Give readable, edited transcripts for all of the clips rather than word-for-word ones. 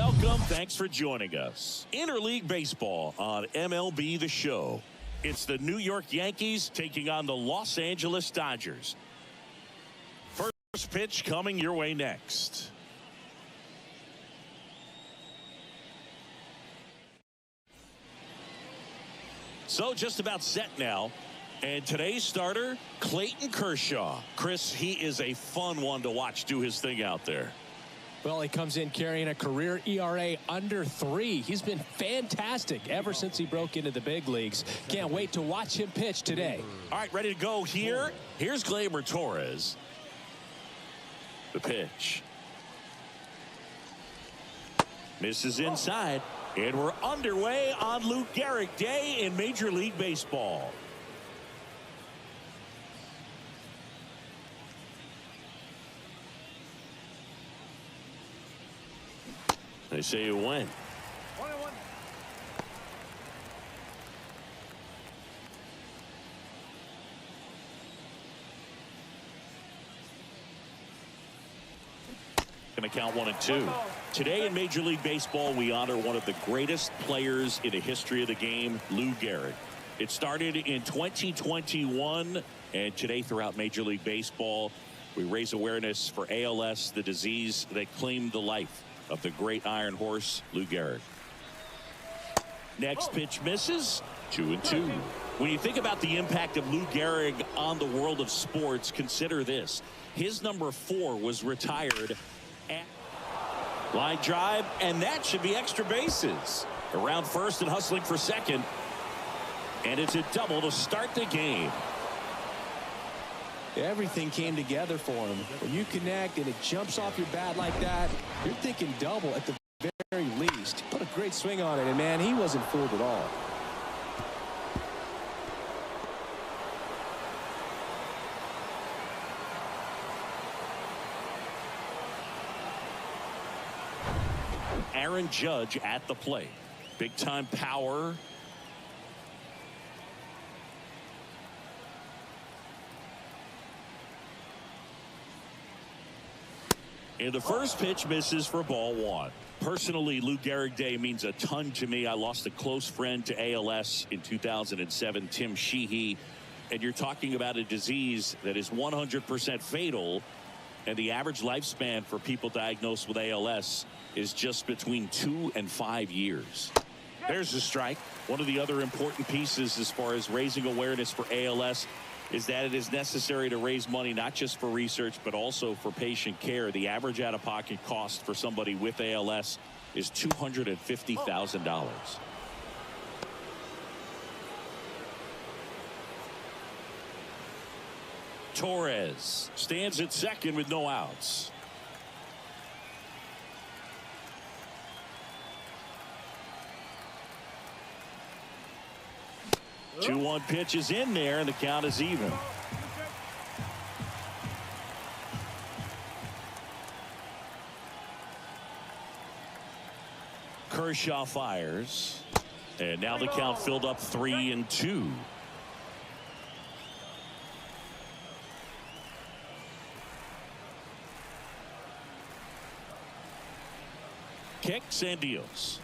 Welcome. Thanks for joining us. Interleague Baseball on MLB The Show. It's the New York Yankees taking on the Los Angeles Dodgers. First pitch coming your way next. So just about set now. And today's starter, Clayton Kershaw. Chris, he is a fun one to watch do his thing out there. Well, he comes in carrying a career ERA under 3. He's been fantastic ever since he broke into the big leagues. Can't wait to watch him pitch today. All right, ready to go here. Here's Gleyber Torres. The pitch. Misses inside. And we're underway on Lou Gehrig Day in Major League Baseball. They say you win. 1-1. Going to count 1-2. Today in Major League Baseball, we honor one of the greatest players in the history of the game, Lou Gehrig. It started in 2021, and today throughout Major League Baseball, we raise awareness for ALS, the disease that claimed the life of the great Iron Horse, Lou Gehrig. Next pitch misses. 2-2. When you think about the impact of Lou Gehrig on the world of sports, consider this. His number 4 was retired at line drive, and that should be extra bases. Around first and hustling for second. And it's a double to start the game. Everything came together for him. When you connect and it jumps off your bat like that, you're thinking double at the very least. Put a great swing on it, and man, he wasn't fooled at all. Aaron Judge at the plate. Big time power. And the first pitch misses for ball 1. Personally, Lou Gehrig Day means a ton to me. I lost a close friend to ALS in 2007, Tim Sheehy. And you're talking about a disease that is 100% fatal. And the average lifespan for people diagnosed with ALS is just between 2 and 5 years. There's a strike. One of the other important pieces as far as raising awareness for ALS is that it is necessary to raise money not just for research but also for patient care. The average out-of-pocket cost for somebody with ALS is $250,000. Torres stands at second with no outs. Oh. 2-1 pitch is in there, and the count is even. Kershaw fires, and now the count filled up 3-2. Kicks and deals.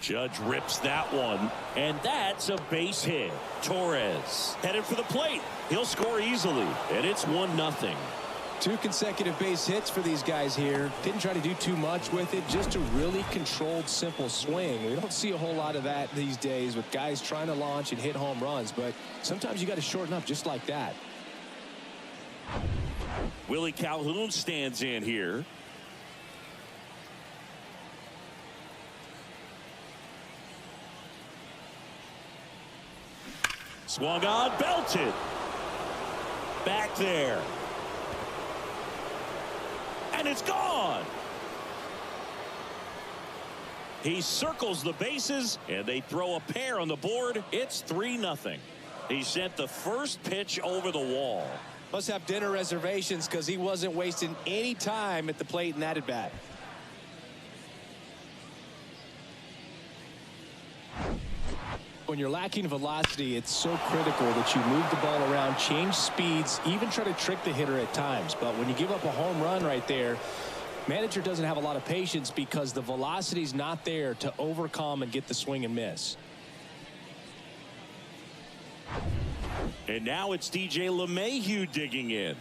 Judge rips that one, and that's a base hit. Torres headed for the plate. He'll score easily, and it's 1-0. 2 consecutive base hits for these guys here. Didn't try to do too much with it, just a really controlled, simple swing. We don't see a whole lot of that these days with guys trying to launch and hit home runs, but sometimes you got to shorten up just like that. Willie Calhoun stands in here. Swung on, belted. Back there. And it's gone. He circles the bases, and they throw a pair on the board. It's 3-0. He sent the first pitch over the wall. Must have dinner reservations because he wasn't wasting any time at the plate in that at bat. When you're lacking velocity, it's so critical that you move the ball around, change speeds, even try to trick the hitter at times. But when you give up a home run right there, Manager doesn't have a lot of patience because the velocity's not there to overcome and get the swing and miss. And now it's DJ LeMahieu digging in.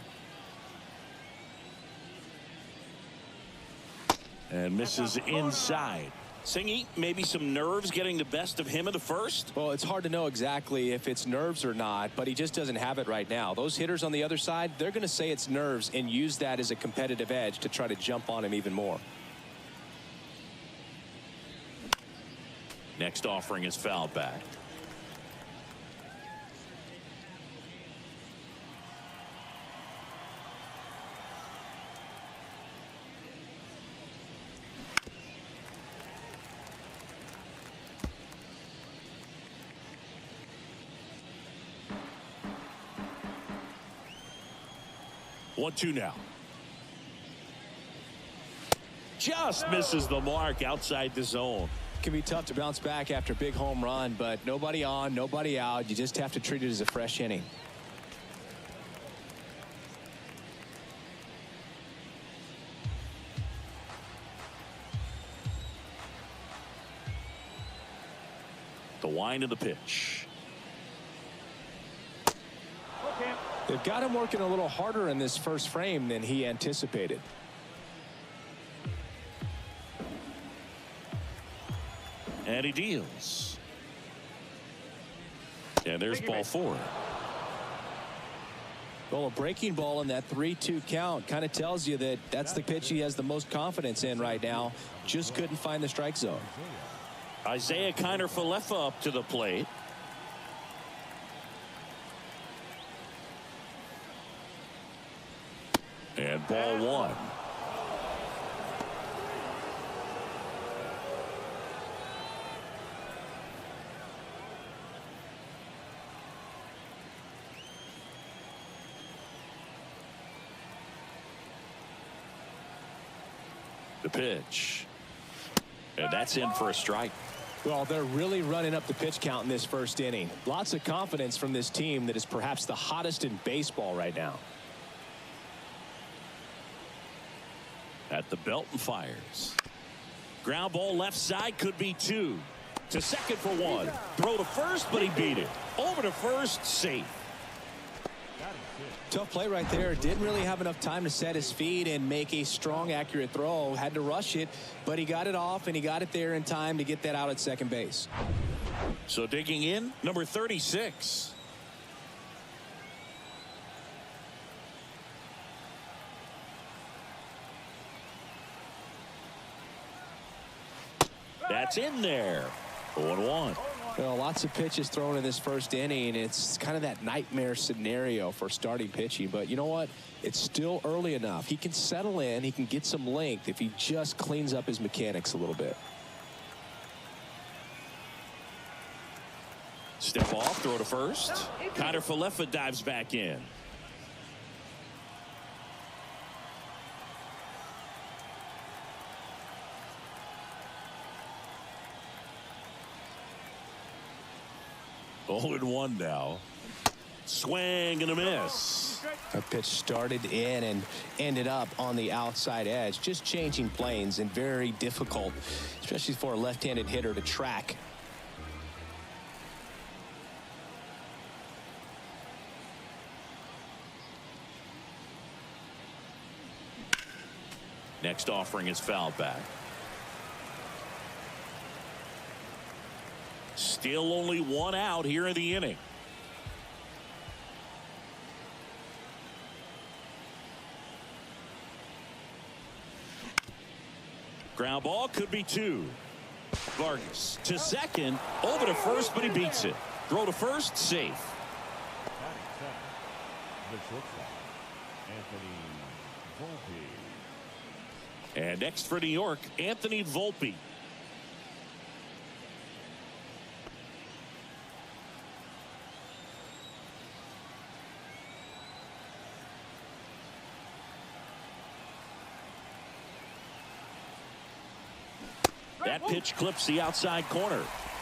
And misses inside. Singy, maybe some nerves getting the best of him in the first? Well, it's hard to know exactly if it's nerves or not, but he just doesn't have it right now. Those hitters on the other side, they're going to say it's nerves and use that as a competitive edge to try to jump on him even more. Next offering is fouled back. One-two now. Just misses the mark outside the zone. It can be tough to bounce back after a big home run, but nobody on, nobody out. You just have to treat it as a fresh inning. The wind of the pitch. They've got him working a little harder in this first frame than he anticipated. And he deals. And there's ball four. Well, a breaking ball in that 3-2 count kind of tells you that that's the pitch he has the most confidence in right now. Just couldn't find the strike zone. Isaiah Kiner-Falefa up to the plate. And ball one. The pitch. And that's in for a strike. Well, they're really running up the pitch count in this first inning. Lots of confidence from this team that is perhaps the hottest in baseball right now. At the belt and fires. Ground ball left side, could be two. To second for one. Throw to first, but he beat it. Over to first, safe. Tough play right there. Didn't really have enough time to set his feet and make a strong, accurate throw. Had to rush it, but he got it off and he got it there in time to get that out at second base. So digging in, number 36. That's in there. 0-1. Well, lots of pitches thrown in this first inning. It's kind of that nightmare scenario for starting pitching. But you know what? It's still early enough. He can settle in. He can get some length if he just cleans up his mechanics a little bit. Step off, throw to first. Kiner-Falefa dives back in. Oh, and 1 now. Swing and a miss. A pitch started in and ended up on the outside edge. Just changing planes and very difficult, especially for a left-handed hitter to track. Next offering is fouled back. Still only 1 out here in the inning. Ground ball, could be 2. Vargas to second, over to first, but he beats it. Throw to first, safe. And next for New York, Anthony Volpe. That pitch clips the outside corner,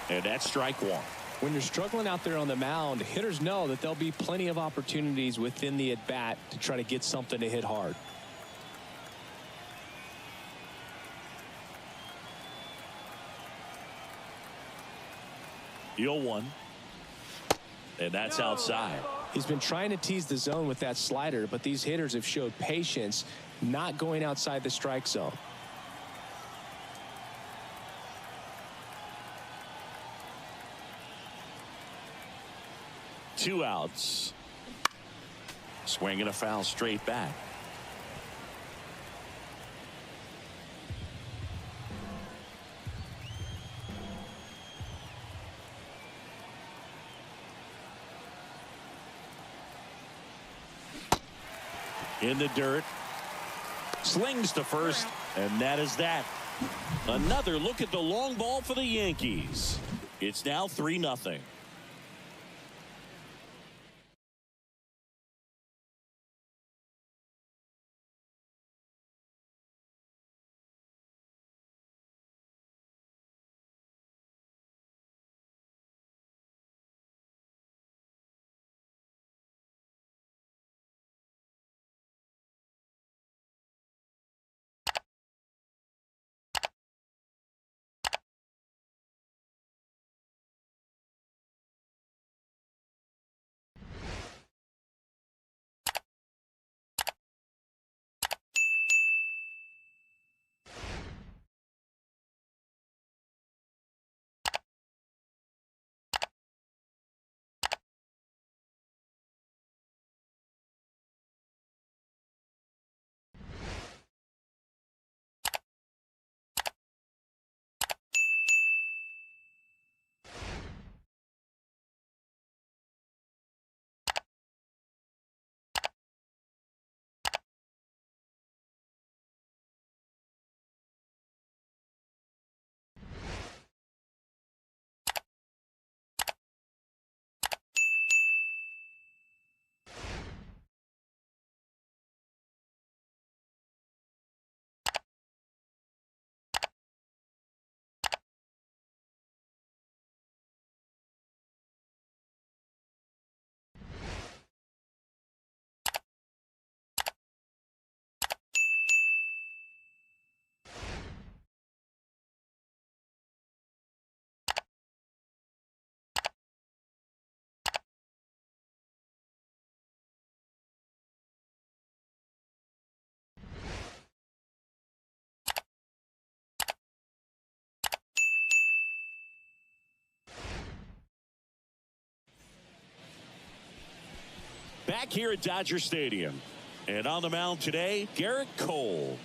and that's strike 1. When you're struggling out there on the mound, hitters know that there'll be plenty of opportunities within the at-bat to try to get something to hit hard. 0-1. And that's outside. He's been trying to tease the zone with that slider, but these hitters have showed patience, not going outside the strike zone. Two outs. Swinging a foul straight back. In the dirt. Slings to first, and that is that. Another look at the long ball for the Yankees. It's now 3-0. Back here at Dodger Stadium. And on the mound today, Garrett Cole.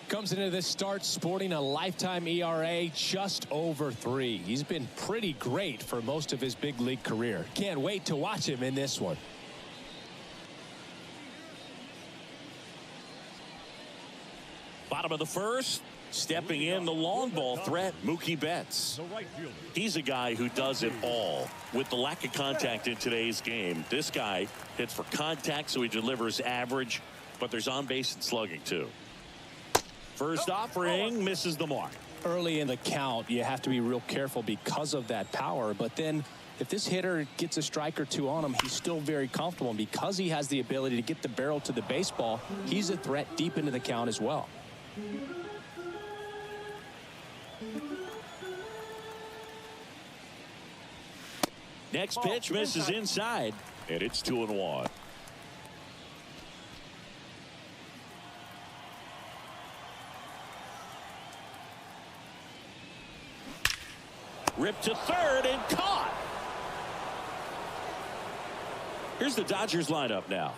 Comes into this start sporting a lifetime ERA just over 3. He's been pretty great for most of his big league career. Can't wait to watch him in this one. Bottom of the first. Stepping in the long ball threat, Mookie Betts. He's a guy who does it all. With the lack of contact in today's game, this guy hits for contact, so he delivers average, but there's on base and slugging too. First offering misses the mark. Early in the count, you have to be real careful because of that power, but then if this hitter gets a strike or two on him, he's still very comfortable, and because he has the ability to get the barrel to the baseball, he's a threat deep into the count as well. Next pitch misses inside, and it's 2-1. Ripped to third and caught. Here's the Dodgers lineup now.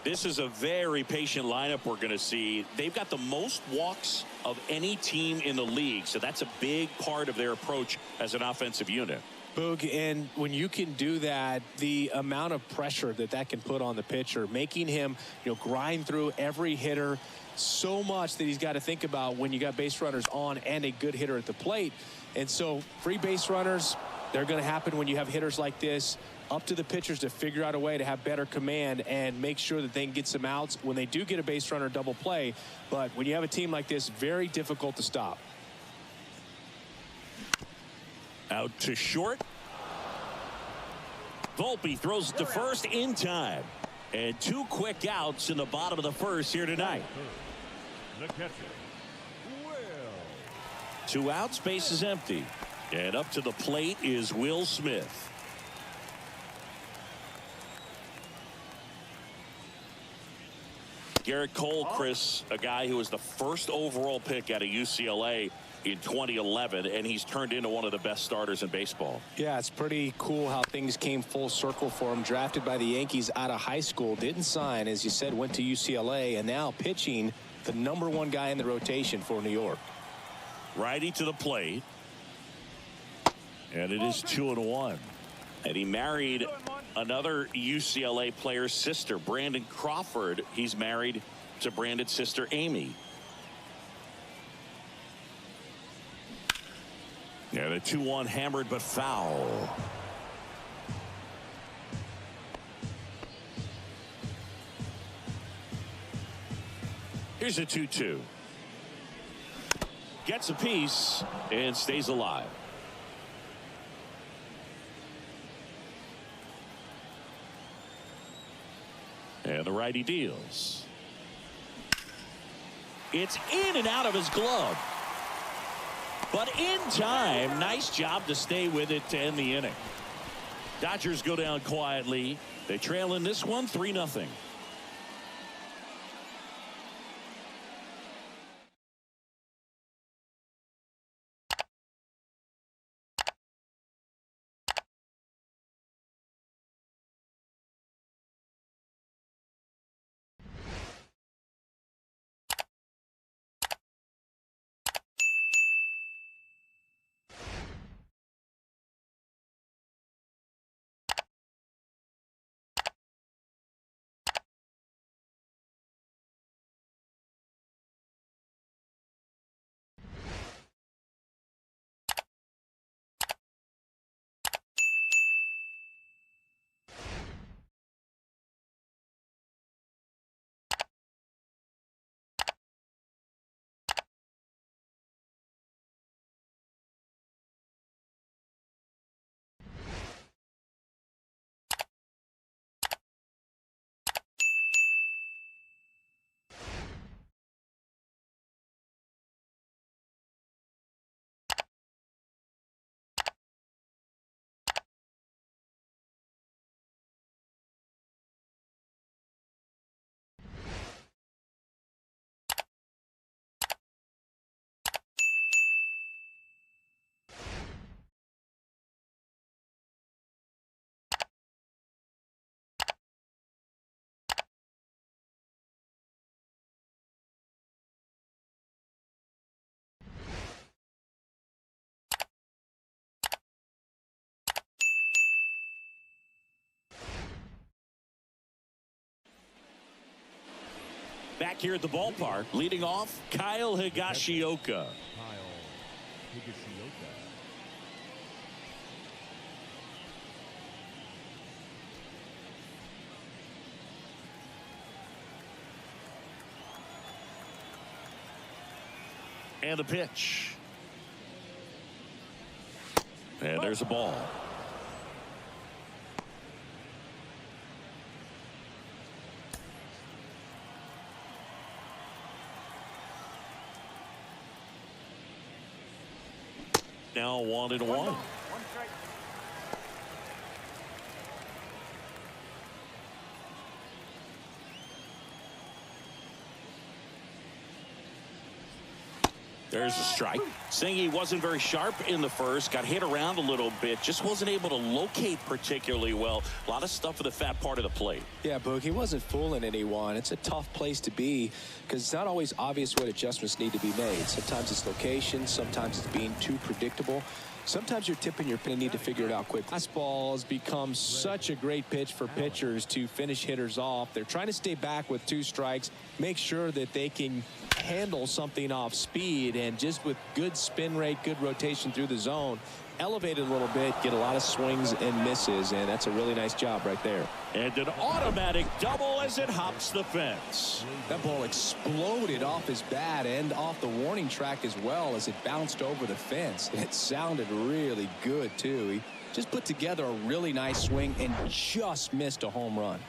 This is a very patient lineup we're going to see. They've got the most walks of any team in the league, so that's a big part of their approach as an offensive unit. Boog, and when you can do that, the amount of pressure that can put on the pitcher, making him, grind through every hitter so much that he's got to think about when you got base runners on and a good hitter at the plate. And so free base runners, they're going to happen when you have hitters like this. Up to the pitchers to figure out a way to have better command and make sure that they can get some outs when they do get a base runner double play. But when you have a team like this, very difficult to stop. Out to short. Volpe throws it to first in time. And 2 quick outs in the bottom of the first here tonight. The catcher, 2 outs, base is empty. And up to the plate is Will Smith. Garrett Cole, Chris, a guy who was the first overall pick out of UCLA in 2011, and he's turned into one of the best starters in baseball. Yeah, it's pretty cool how things came full circle for him. Drafted by the Yankees out of high school, didn't sign, as you said, went to UCLA, and now pitching the #1 guy in the rotation for New York. Righty to the plate. And it is 2-1. And he married another UCLA player's sister, Brandon Crawford. He's married to Brandon's sister, Amy. Yeah, the 2-1 hammered but foul. Here's a 2-2. Gets a piece and stays alive. And the righty deals. It's in and out of his glove. But in time, nice job to stay with it to end the inning. Dodgers go down quietly. They trail in this one 3-0. Back here at the ballpark, leading off, Kyle Higashioka. And the pitch. And there's a ball. Now 1-1. There's a strike. Singy wasn't very sharp in the first, got hit around a little bit, just wasn't able to locate particularly well. A lot of stuff for the fat part of the plate. Yeah, Boog, he wasn't fooling anyone. It's a tough place to be because it's not always obvious what adjustments need to be made. Sometimes it's location, sometimes it's being too predictable. Sometimes you're tipping your pin and need to figure it out quick. Fastballs become such a great pitch for pitchers to finish hitters off. They're trying to stay back with 2 strikes, make sure that they can handle something off speed, and just with good spin rate, good rotation through the zone, elevate it a little bit, get a lot of swings and misses, and that's a really nice job right there. And an automatic double as it hops the fence. That ball exploded off his bat and off the warning track as well as it bounced over the fence. It sounded really good too. He just put together a really nice swing and just missed a home run.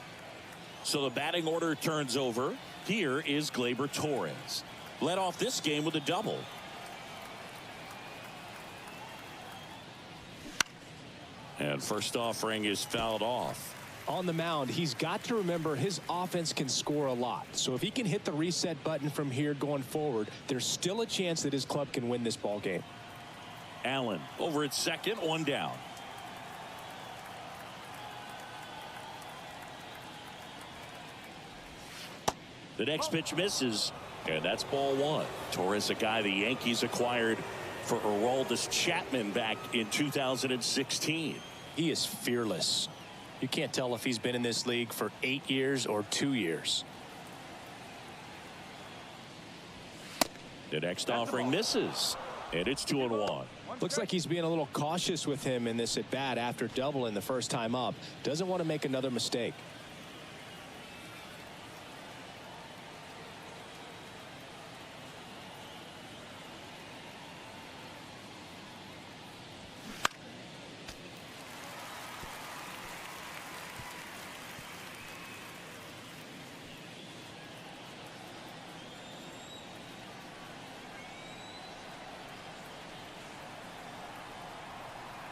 So the batting order turns over. Here is Gleyber Torres. Led off this game with a double. And first offering is fouled off. On the mound, he's got to remember his offense can score a lot. So if he can hit the reset button from here going forward, there's still a chance that his club can win this ball game. Allen over at second, one down. The next pitch misses, and that's ball one. Torres, a guy the Yankees acquired for Aroldis Chapman back in 2016. He is fearless. You can't tell if he's been in this league for 8 years or 2 years. The next offering misses, and it's 2-1. Looks like he's being a little cautious with him in this at bat after doubling the first time up. Doesn't want to make another mistake.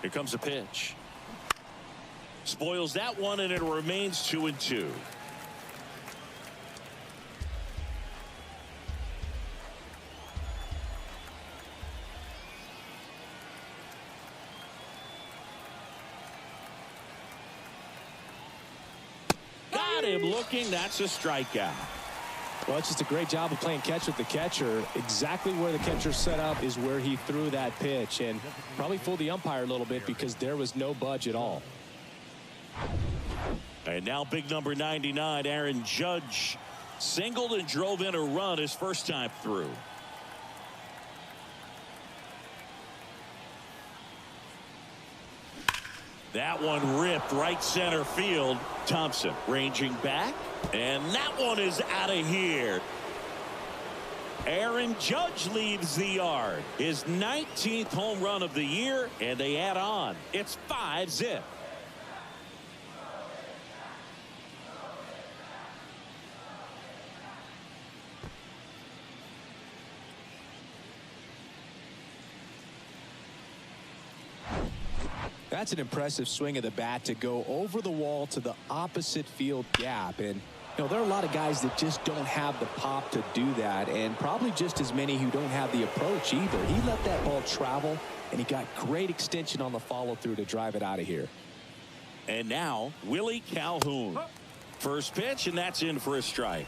Here comes a pitch. Spoils that one, and it remains 2-2. Got him looking. That's a strikeout. Well, it's just a great job of playing catch with the catcher. Exactly where the catcher set up is where he threw that pitch, and probably fooled the umpire a little bit because there was no budge at all. And now big number 99, Aaron Judge, singled and drove in a run his first time through. That one ripped right center field. Thompson ranging back, and that one is out of here. Aaron Judge leaves the yard. His 19th home run of the year, and they add on. It's 5-zip. That's an impressive swing of the bat to go over the wall to the opposite field gap. And, you know, there are a lot of guys that just don't have the pop to do that, and probably just as many who don't have the approach either. He let that ball travel, and he got great extension on the follow-through to drive it out of here. And now, Willie Calhoun. First pitch, and that's in for a strike.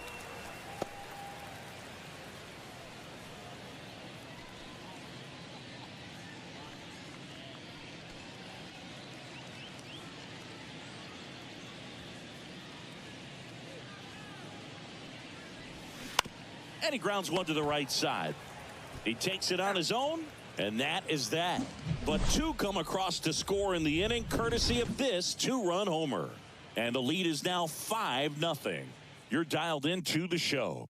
And he grounds one to the right side. He takes it on his own, and that is that. But two come across to score in the inning, courtesy of this two-run homer. And the lead is now 5-0. You're dialed into the show.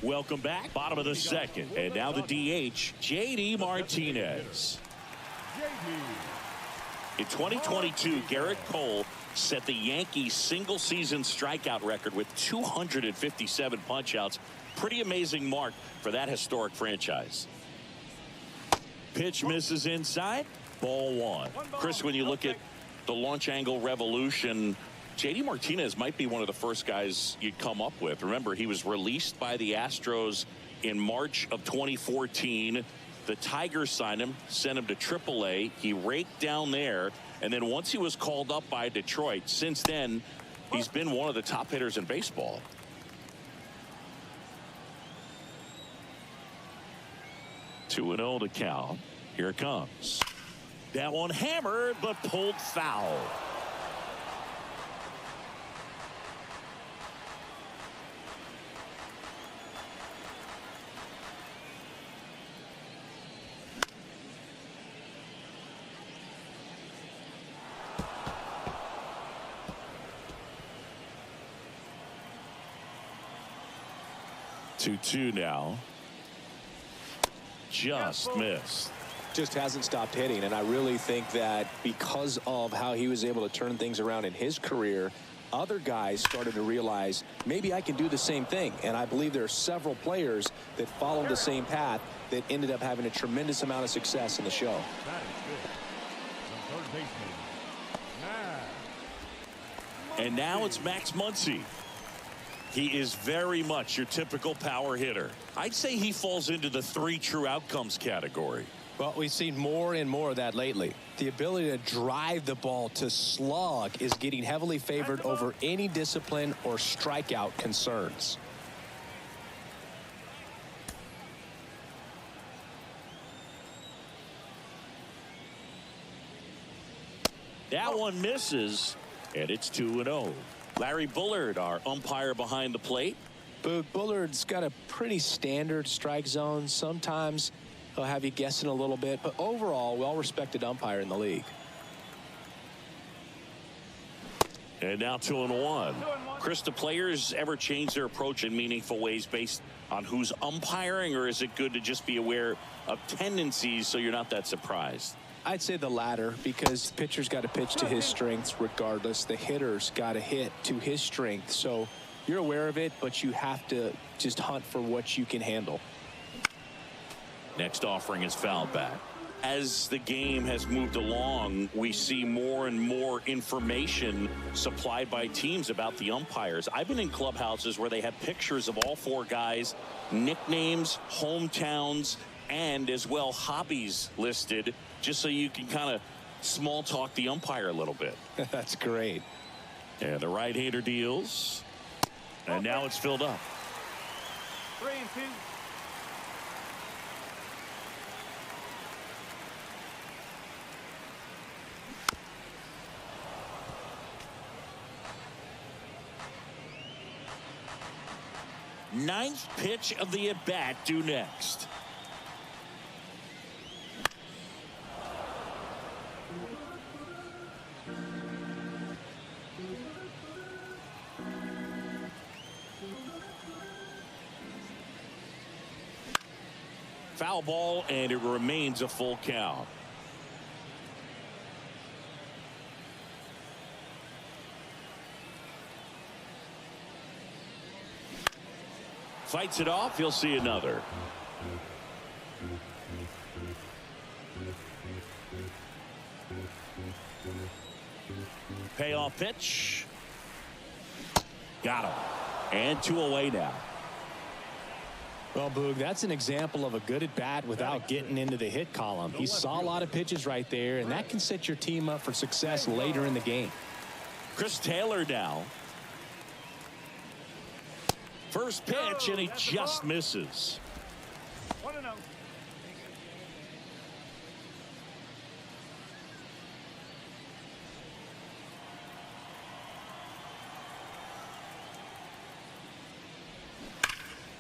Welcome back. Bottom of the second. And now the DH, J.D. Martinez. In 2022, Garrett Cole set the Yankees single-season strikeout record with 257 punch-outs. Pretty amazing mark for that historic franchise. Pitch misses inside. Ball one. Chris, when you look at the launch angle revolution, J.D. Martinez might be one of the first guys you'd come up with. Remember, he was released by the Astros in March of 2014. The Tigers signed him, sent him to AAA. He raked down there, and then once he was called up by Detroit, since then, he's been one of the top hitters in baseball. Two and 0 to count. Here it comes. That one hammered, but pulled foul. Two now. Just missed. Just hasn't stopped hitting, and I really think that because of how he was able to turn things around in his career, other guys started to realize maybe I can do the same thing. And I believe there are several players that followed the same path that ended up having a tremendous amount of success in the show. And now it's Max Muncy. He is very much your typical power hitter. I'd say he falls into the 3 true outcomes category. Well, we've seen more and more of that lately. The ability to drive the ball to slug is getting heavily favored over any discipline or strikeout concerns. That one misses, and it's 2-0. Larry Bullard, our umpire behind the plate. Bullard's got a pretty standard strike zone. Sometimes he'll have you guessing a little bit, but overall, well-respected umpire in the league. And now 2-1. Chris, do players ever change their approach in meaningful ways based on who's umpiring, or is it good to just be aware of tendencies so you're not that surprised? I'd say the latter, because the pitcher's got to pitch to his strengths regardless. The hitter's got to hit to his strength. So you're aware of it, but you have to just hunt for what you can handle. Next offering is fouled back. As the game has moved along, we see more and more information supplied by teams about the umpires. I've been in clubhouses where they have pictures of all 4 guys, nicknames, hometowns, and as well hobbies listed, just so you can kind of small talk the umpire a little bit. That's great. And the right-hander deals. And now it's filled up. 3-2. Ninth pitch of the at-bat due next. Foul ball, and it remains a full count. Fights it off. You'll see another. Payoff pitch. Got him. And 2 away now. Well, Boog, that's an example of a good at-bat without getting into the hit column. He saw a lot of pitches right there, and that can set your team up for success later in the game. Chris Taylor now. First pitch, and he just misses. 1-0.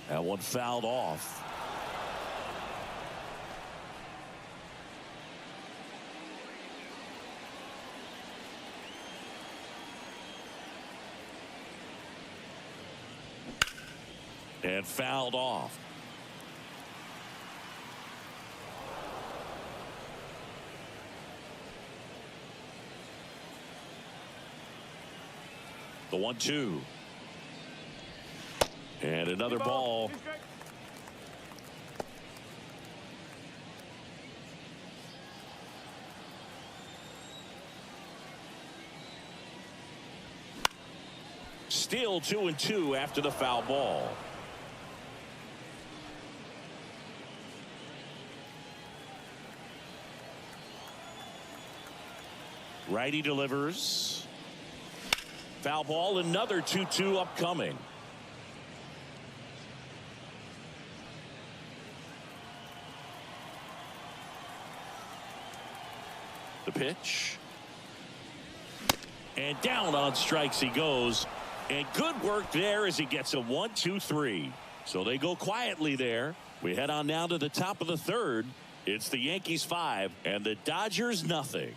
That one fouled off. And fouled off. The 1-2. And another ball. Still 2-2 after the foul ball. Righty delivers. Foul ball, another 2-2 upcoming. The pitch. And down on strikes he goes. And good work there as he gets a 1-2-3. So they go quietly there. We head on now to the top of the third. It's the Yankees 5 and the Dodgers nothing.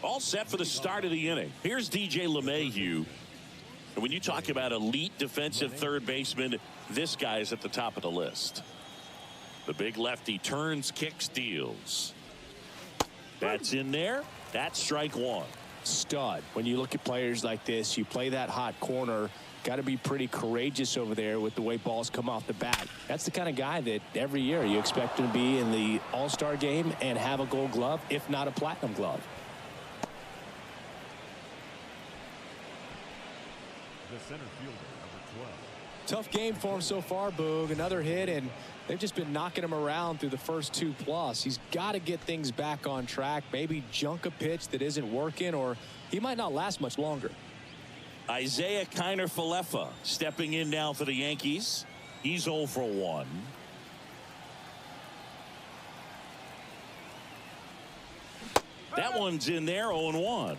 All set for the start of the inning. Here's DJ LeMahieu. And when you talk about elite defensive third baseman, this guy is at the top of the list. The big lefty turns, kicks, deals. That's in there. That's strike one. Stud. When you look at players like this, you play that hot corner. Got to be pretty courageous over there with the way balls come off the bat. That's the kind of guy that every year you expect him to be in the All-Star game and have a Gold Glove, if not a Platinum Glove. The center fielder, number 12. Tough game for him so far, Boog. Another hit, and they've just been knocking him around through the first 2+. He's got to get things back on track. Maybe junk a pitch that isn't working, or he might not last much longer. Isaiah Kiner-Falefa stepping in now for the Yankees. He's 0 for 1. That one's in there, 0-1.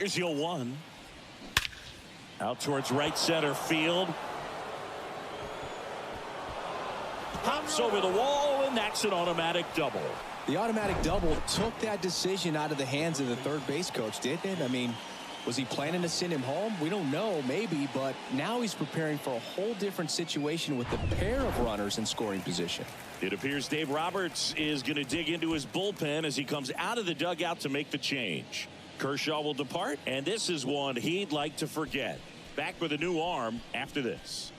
Here's the 0-1. Out towards right center field. Pops over the wall, and that's an automatic double. The automatic double took that decision out of the hands of the third base coach, didn't it? I mean, was he planning to send him home? We don't know, maybe, but now he's preparing for a whole different situation with the pair of runners in scoring position. It appears Dave Roberts is going to dig into his bullpen as he comes out of the dugout to make the change. Kershaw will depart, and this is one he'd like to forget. Back with a new arm after this.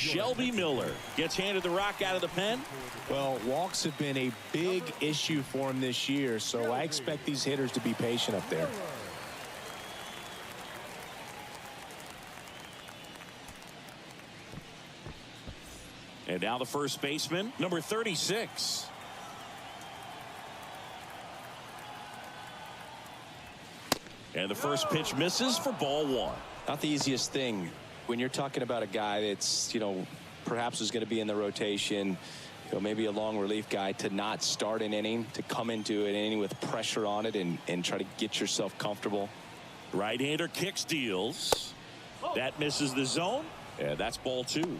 Shelby Miller gets handed the rock out of the pen. Well, walks have been a big issue for him this year, so I expect these hitters to be patient up there. And now the first baseman, number 36. And the first pitch misses for ball one. Not the easiest thing when you're talking about a guy that's, perhaps is going to be in the rotation, maybe a long relief guy, to not start an inning, to come into an inning with pressure on it and try to get yourself comfortable. Right-hander kicks, deals. That misses the zone, and that's ball two.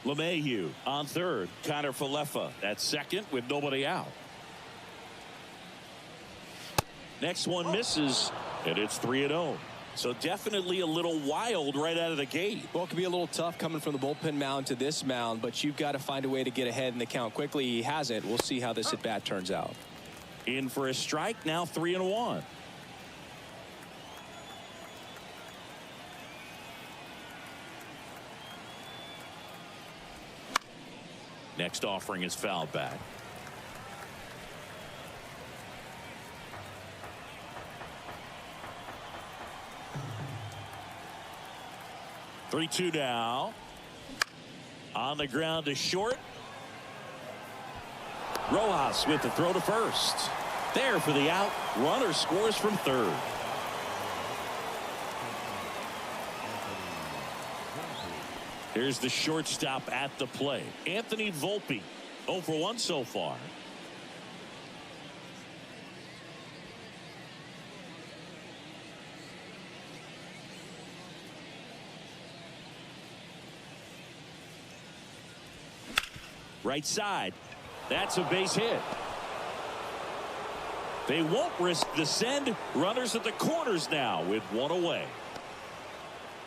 LeMahieu on third. Connor Falefa at second with nobody out. Next one misses, and it's 3-0. So definitely a little wild right out of the gate. Well, it could be a little tough coming from the bullpen mound to this mound, but you've got to find a way to get ahead in the count quickly. He hasn't. We'll see how this at bat turns out. In for a strike, now 3-1. Next offering is fouled back. Three-two now. On the ground to short. Rojas with the throw to first. There for the out. Runner scores from third. Here's the shortstop at the plate. Anthony Volpe, 0 for 1 so far. Right side. That's a base hit. They won't risk the send. Runners at the corners now with one away.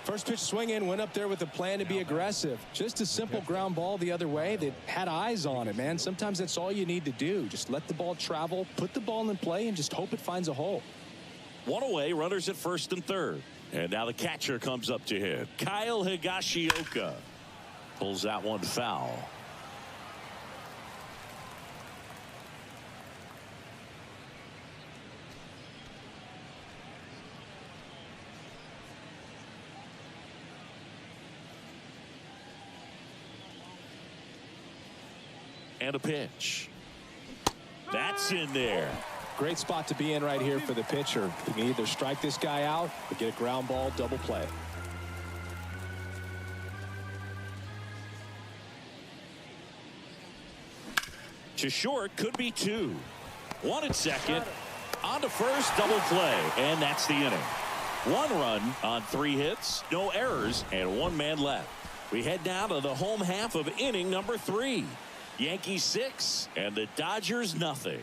First pitch swing in, went up there with a plan to be aggressive. Just a simple ground ball the other way that had eyes on it, man. Sometimes that's all you need to do. Just let the ball travel, put the ball in play, and just hope it finds a hole. One away, runners at first and third. And now the catcher comes up to hit. Kyle Higashioka pulls that one foul. And a pitch. That's in there. Great spot to be in right here for the pitcher. You can either strike this guy out or get a ground ball double play. To short, could be two. One at second. On to first, double play. And that's the inning. One run on 3 hits, no errors, and 1 man left. We head down to the home half of inning number 3. Yankees 6 and the Dodgers nothing.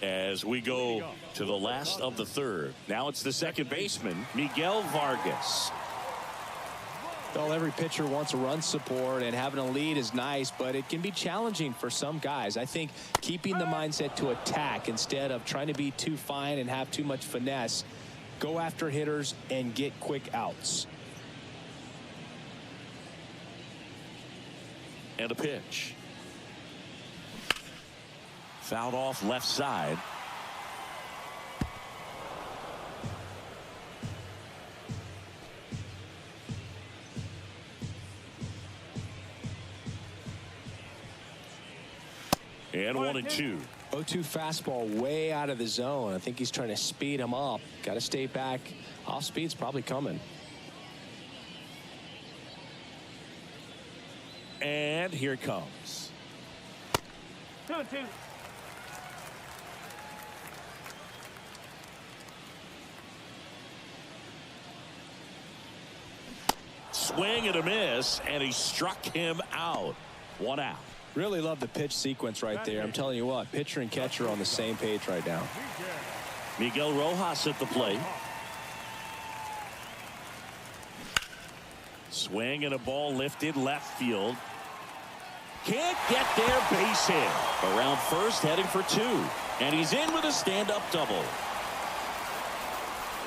As we go to the last of the third. Now it's the second baseman, Miguel Vargas. Well, every pitcher wants a run support, and having a lead is nice, but it can be challenging for some guys. I think keeping the mindset to attack instead of trying to be too fine and have too much finesse, go after hitters and get quick outs. And a pitch. Fouled off left side. And 1-2. 0-2 fastball way out of the zone. I think he's trying to speed him up. Got to stay back. Off speed's probably coming. And here it comes. 2-2. Swing and a miss, and he struck him out. 1 out. Really love the pitch sequence right there. I'm telling you what, pitcher and catcher are on the same page right now. Miguel Rojas at the plate. Swing and a ball lifted left field. Can't get there, base hit. Around first, heading for 2. And he's in with a stand-up double.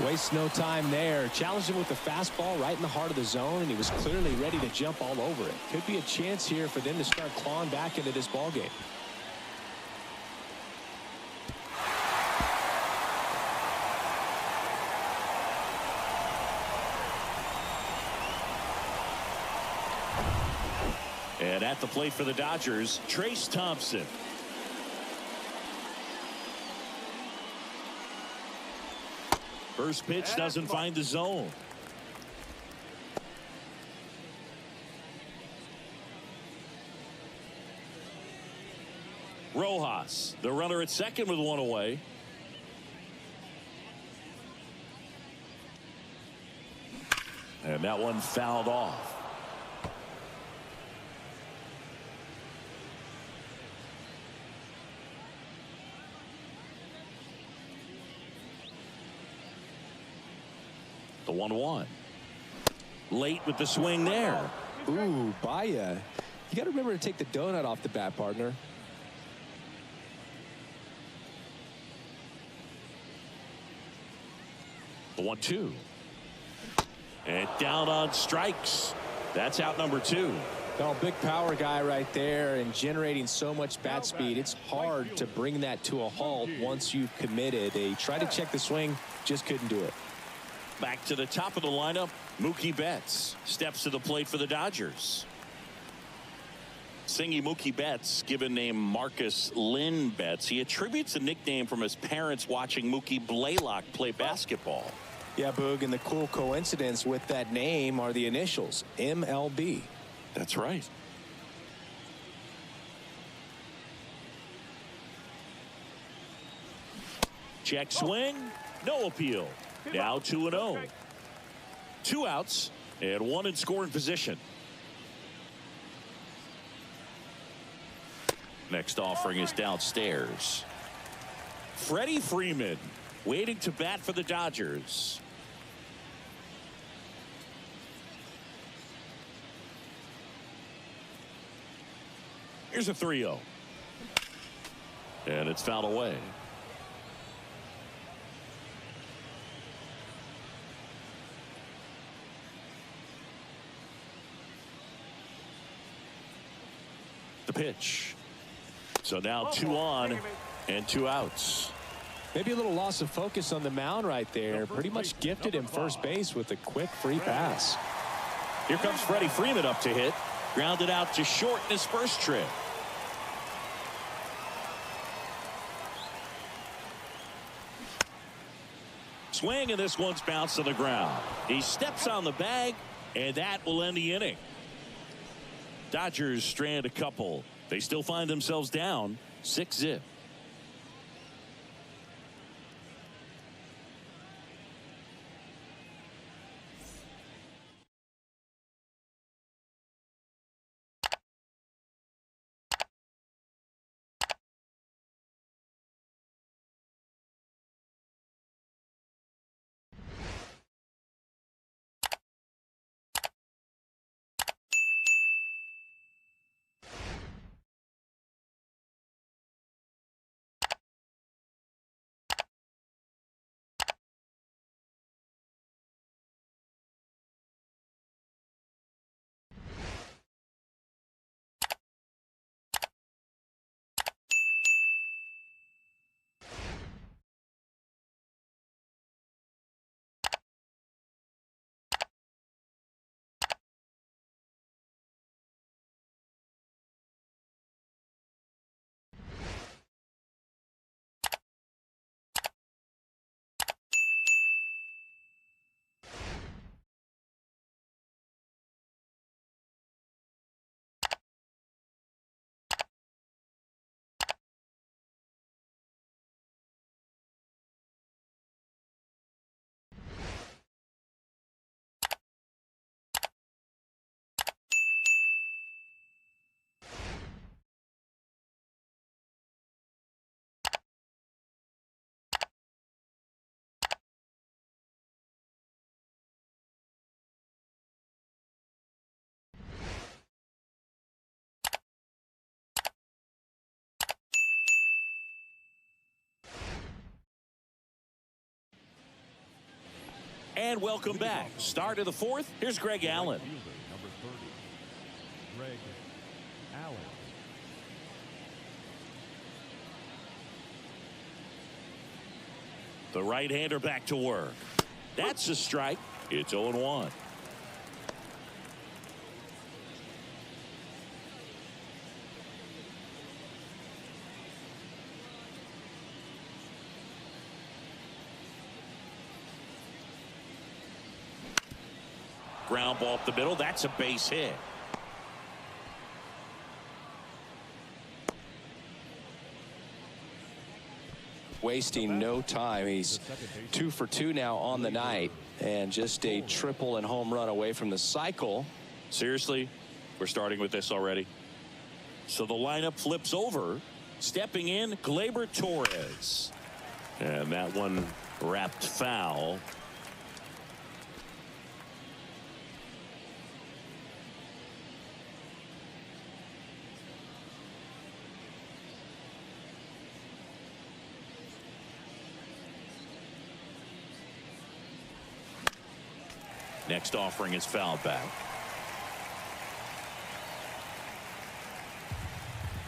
Wastes no time there. Challenged him with the fastball right in the heart of the zone, and he was clearly ready to jump all over it. Could be a chance here for them to start clawing back into this ball game. And at the plate for the Dodgers, Trace Thompson. First pitch doesn't find the zone. Rojas, the runner at second with 1 away. And that one fouled off. The 1-1. Late with the swing there. Ooh, Baya. You got to remember to take the donut off the bat, partner. The 1-2. And down on strikes. That's out number 2. Oh, big power guy right there and generating so much bat speed. It's hard to bring that to a halt once you've committed. They tried to check the swing, just couldn't do it. Back to the top of the lineup, Mookie Betts steps to the plate for the Dodgers. Singing Mookie Betts, given name Marcus Lynn Betts. He attributes a nickname from his parents watching Mookie Blaylock play basketball. Yeah, Boog, and the cool coincidence with that name are the initials, MLB. That's right. Check swing, no appeal. Now 2-0. 2 outs and 1 in scoring position. Next offering is downstairs. Freddie Freeman waiting to bat for the Dodgers. Here's a 3-0. And it's fouled away. The pitch. So now 2 on and 2 outs. Maybe a little loss of focus on the mound right there. Pretty much gifted him first base with a quick free pass. Here comes Freddie Freeman up to hit. Grounded out to short in his first trip. Swing, and this one's bounced to the ground. He steps on the bag, and that will end the inning. Dodgers strand a couple. They still find themselves down 6-0. And welcome back. Start of the fourth. Here's Greg Allen. Number 30, Greg Allen. The right-hander back to work. That's a strike. It's 0-1. Ground ball up the middle. That's a base hit. Wasting no time. He's 2 for 2 now on the night, and just a triple and home run away from the cycle. Seriously, we're starting with this already. So the lineup flips over. Stepping in, Gleyber Torres. And that one wrapped foul. Next offering is fouled back.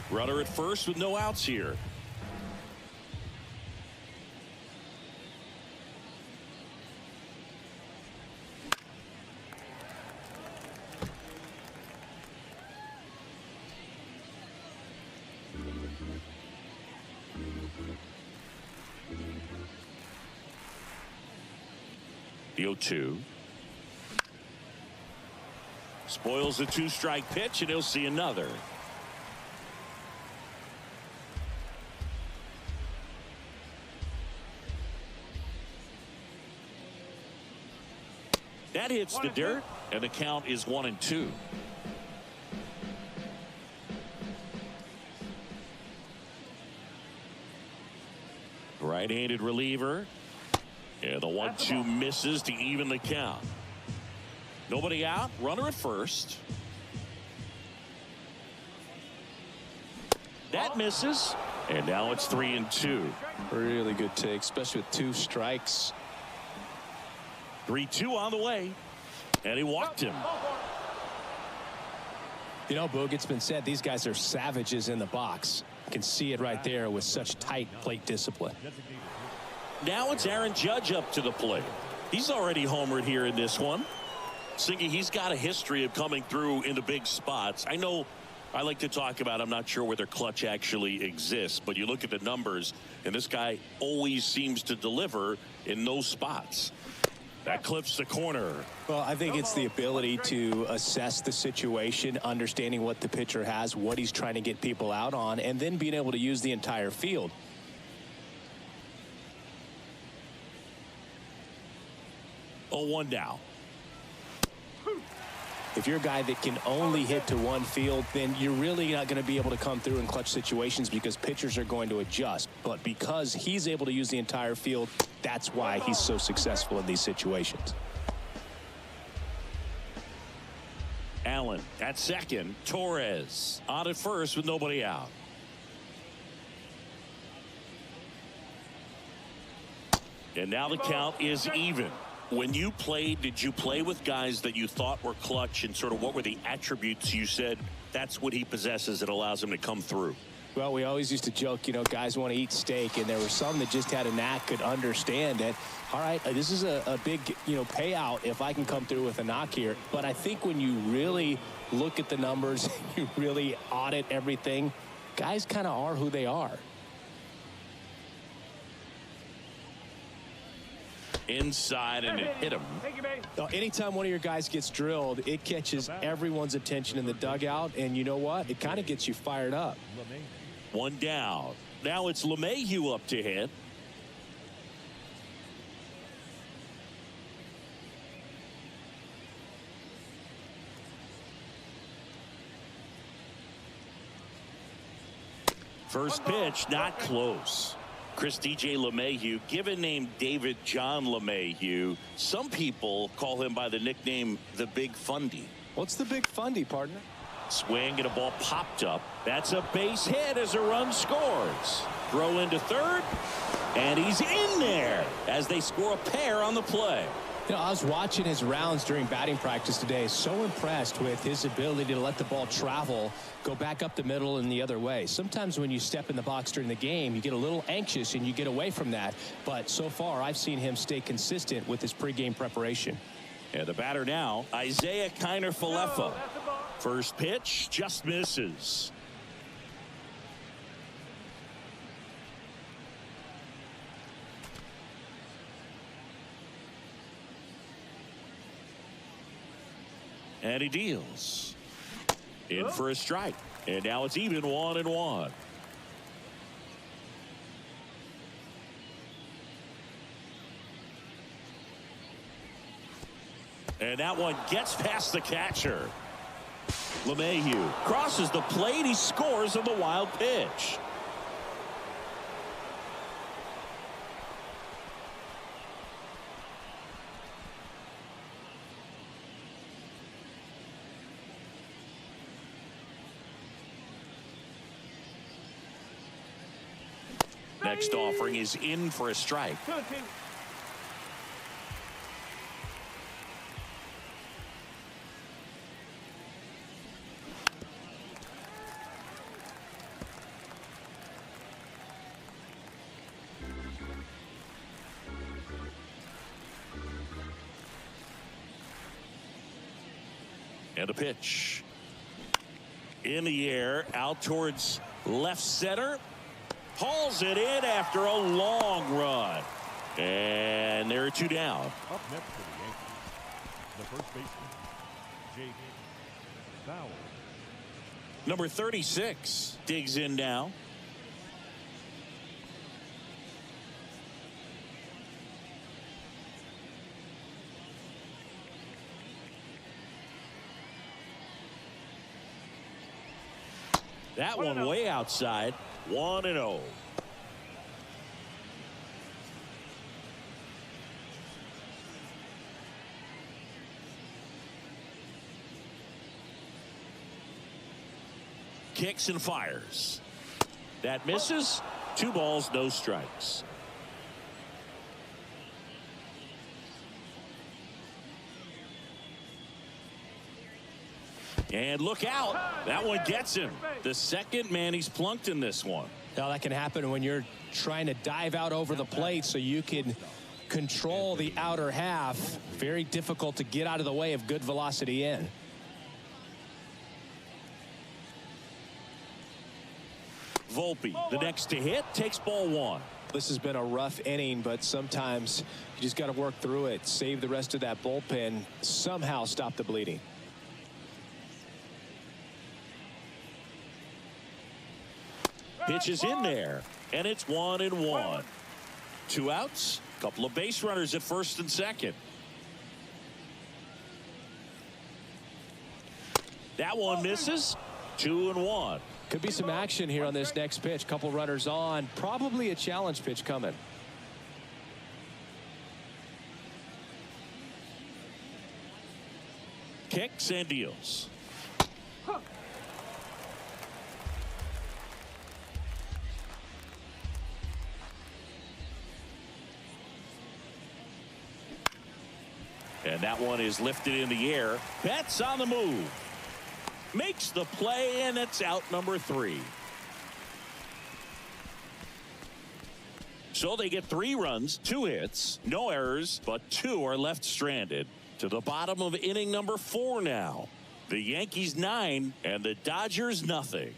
Runner at first with no outs here. The 0-2. Spoils the 2-strike pitch, and he'll see another. That hits the dirt, and the count is 1-2. Right-handed reliever. And the 1-2 misses to even the count. Nobody out, runner at first. That misses, and now it's 3-2. Really good take, especially with 2 strikes. 3-2 on the way, and he walked him. You know, Boog, it's been said these guys are savages in the box. You can see it right there with such tight plate discipline. Now it's Aaron Judge up to the plate. He's already homered here in this one. Singy, he's got a history of coming through in the big spots. I know I like to talk about, I'm not sure whether clutch actually exists, but you look at the numbers, and this guy always seems to deliver in those spots. That clips the corner. Well, I think it's the ability to assess the situation, understanding what the pitcher has, what he's trying to get people out on, and then being able to use the entire field. Oh, 1 now. If you're a guy that can only hit to one field, then you're really not going to be able to come through in clutch situations because pitchers are going to adjust. But because he's able to use the entire field, that's why he's so successful in these situations. Allen at second. Torres on at first with nobody out. And now the count is even. When you played, did you play with guys that you thought were clutch, and sort of what were the attributes you said that's what he possesses that allows him to come through? Well, we always used to joke, you know, guys want to eat steak, and there were some that just had a knack, could understand that, all right, this is a big, you know, payout if I can come through with a knock here. But I think when you really look at the numbers, you really audit everything, guys kind of are who they are. Inside, and it hit him. Anytime one of your guys gets drilled, it catches everyone's attention in the dugout, and you know what? It kind of gets you fired up. 1 down. Now it's LeMahieu up to hit. First pitch, not close. Chris DJ LeMahieu, given name David John LeMahieu. Some people call him by the nickname the Big Fundy. What's the Big Fundy, partner? Swing and a ball popped up. That's a base hit as a run scores. Throw into third, and he's in there as they score a pair on the play. You know, I was watching his rounds during batting practice today. So impressed with his ability to let the ball travel, go back up the middle and the other way. Sometimes when you step in the box during the game, you get a little anxious and you get away from that. But so far, I've seen him stay consistent with his pregame preparation. And the batter now, Isaiah Kiner-Falefa. First pitch just misses. And he deals. In for a strike. And now it's even 1-1. And that one gets past the catcher. LeMahieu crosses the plate. He scores on the wild pitch. Next offering is in for a strike. 2-2. And a pitch. In the air, out towards left center. Hauls it in after a long run. And there are two down. Up next for the Yankees, the first baseman, Jake Bauer. Number 36 digs in now. That one way outside. 1-0. Kicks and fires. That misses. 2 balls, no strikes. And look out. That one gets him. The second man he's plunked in this one. Now that can happen when you're trying to dive out over the plate so you can control the outer half. Very difficult to get out of the way of good velocity in. Volpe, the next to hit, takes ball 1. This has been a rough inning, but sometimes you just got to work through it. Save the rest of that bullpen. Somehow stop the bleeding. Pitch is in there, and it's 1-1. 2 outs, couple of base runners at first and second. That one misses. 2-1. Could be some action here on this next pitch. Couple runners on. Probably a challenge pitch coming. Kicks and deals. And that one is lifted in the air. Betts on the move. Makes the play, and it's out number 3. So they get 3 runs, 2 hits, no errors, but 2 are left stranded. To the bottom of inning number 4 now. The Yankees 9 and the Dodgers nothing.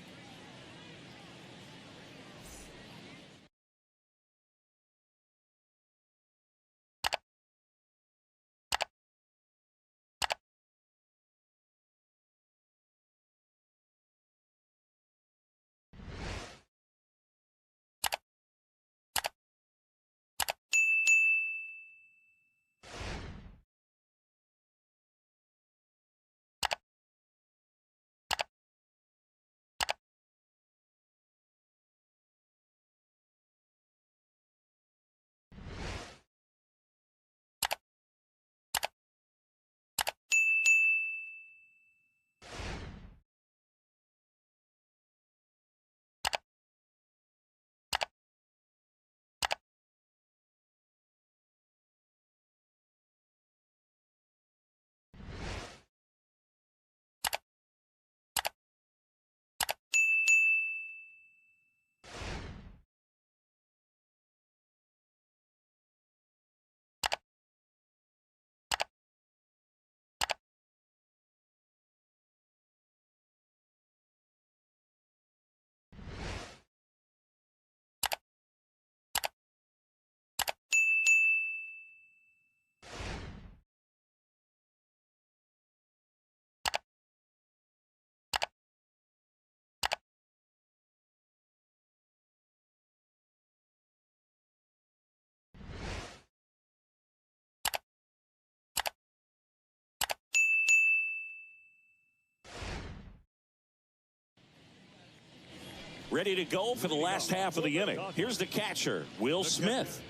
Ready to go for the last half of the inning. Here's the catcher, Will Smith.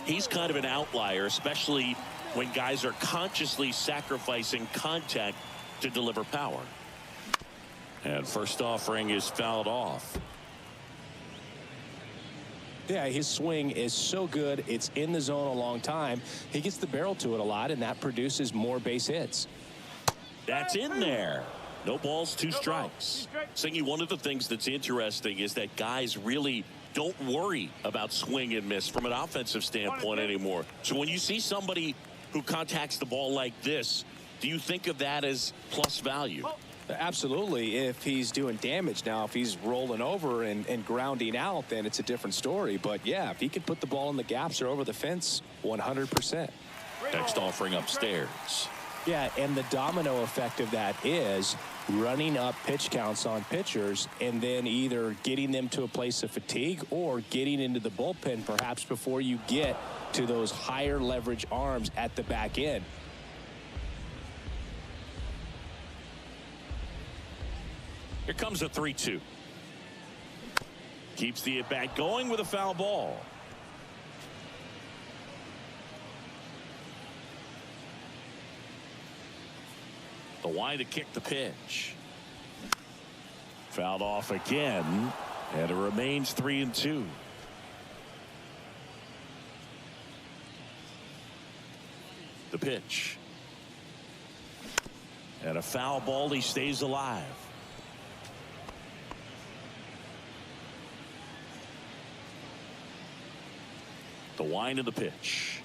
He's kind of an outlier, especially when guys are consciously sacrificing contact to deliver power. And first offering is fouled off. Yeah, his swing is so good. It's in the zone a long time. He gets the barrel to it a lot, and that produces more base hits. That's in there. No balls, 2 strikes. Singy, one of the things that's interesting is that guys really don't worry about swing and miss from an offensive standpoint anymore. So when you see somebody who contacts the ball like this, do you think of that as plus value? Absolutely, if he's doing damage. Now, if he's rolling over and grounding out, then it's a different story. But, yeah, if he can put the ball in the gaps or over the fence, 100%. Next offering upstairs. Yeah, and the domino effect of that is running up pitch counts on pitchers and then either getting them to a place of fatigue or getting into the bullpen perhaps before you get to those higher leverage arms at the back end. Here comes a 3-2. Keeps the at-bat going with a foul ball. The wide to kick the pitch. Fouled off again, and it remains 3-2. The pitch. And a foul ball. He stays alive. The wind of the pitch.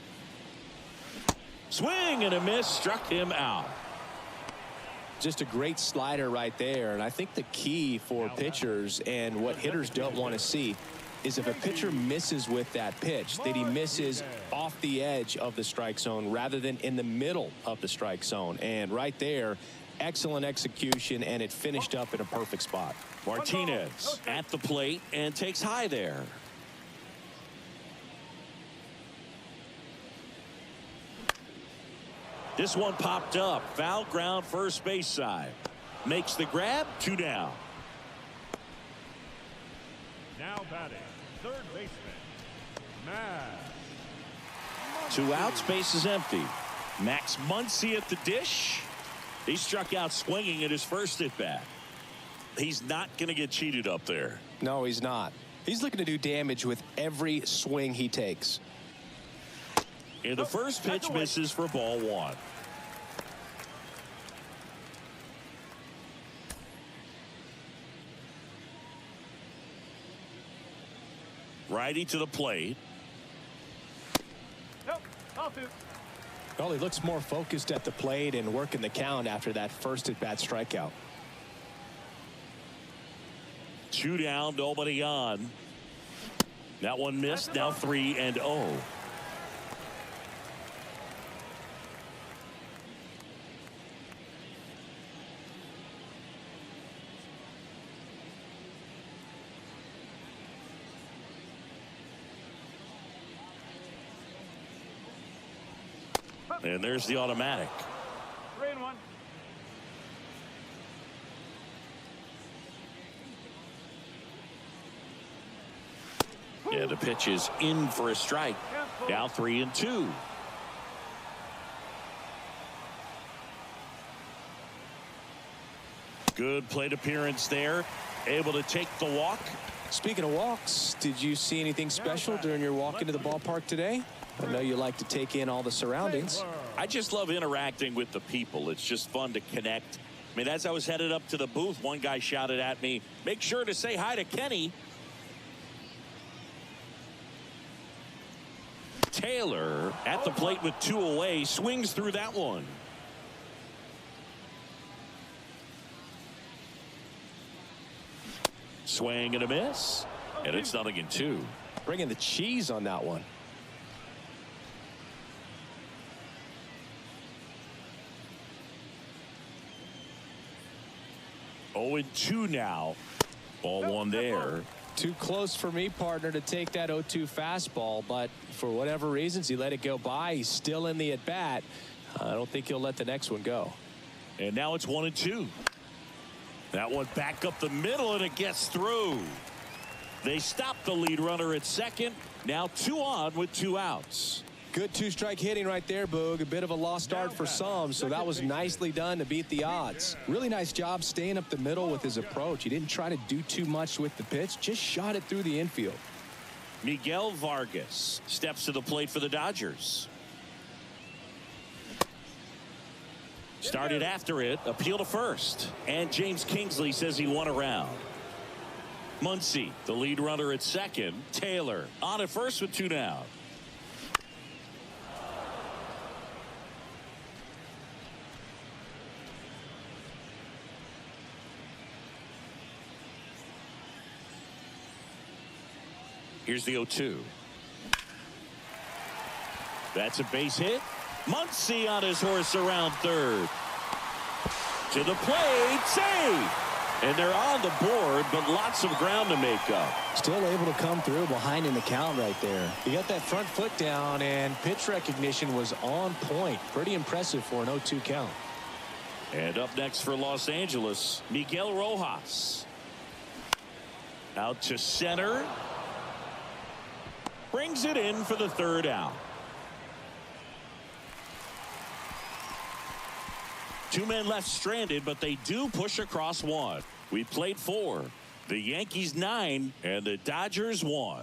Swing and a miss, struck him out. Just a great slider right there. And I think the key for pitchers and what hitters don't want to see is if a pitcher misses with that pitch, that he misses off the edge of the strike zone rather than in the middle of the strike zone. And right there, excellent execution, and it finished up in a perfect spot. Martinez at the plate and takes high there. This one popped up. Foul ground, first base side. Makes the grab, 2 down. Now batting, third baseman, Max. 2 outs, base is empty. Max Muncy at the dish. He struck out swinging at his first at bat. He's not going to get cheated up there. No, he's not. He's looking to do damage with every swing he takes. And the first pitch misses for ball 1. Righty to the plate. Nope, I'll do. Well, he looks more focused at the plate and working the count after that first at-bat strikeout. 2 down, nobody on. That one missed, now 3-0. And there's the automatic. 3-1. Yeah, the pitch is in for a strike. Now 3-2. Good plate appearance there. Able to take the walk. Speaking of walks, did you see anything special during your walk into the ballpark today? I know you like to take in all the surroundings. I just love interacting with the people. It's just fun to connect. I mean, as I was headed up to the booth, one guy shouted at me, "Make sure to say hi to Kenny." Taylor at the plate with 2 away, swings through that one. Swing and a miss, and it's 0-2. Bringing the cheese on that one. Oh, 2 now. Ball 1 there. Too close for me, partner, to take that 0-2 fastball, but for whatever reasons, he let it go by. He's still in the at-bat. I don't think he'll let the next one go. And now it's 1-2. That one back up the middle, and it gets through. They stop the lead runner at second. Now 2 on with 2 outs. Good 2-strike hitting right there, Boog. A bit of a lost start for some, so that was nicely done to beat the odds. Really nice job staying up the middle with his approach. He didn't try to do too much with the pitch, just shot it through the infield. Miguel Vargas steps to the plate for the Dodgers. Started after it, appeal to first. And James Kingsley says he won around. Muncy, the lead runner at second. Taylor on at first with 2 down. Here's the 0-2. That's a base hit. Muncy on his horse around third. To the plate, save. And they're on the board, but lots of ground to make up. Still able to come through behind in the count right there. He got that front foot down, and pitch recognition was on point. Pretty impressive for an 0-2 count. And up next for Los Angeles, Miguel Rojas. Out to center. Brings it in for the 3rd out. 2 men left stranded, but they do push across 1. We played 4. The Yankees 9 and the Dodgers 1.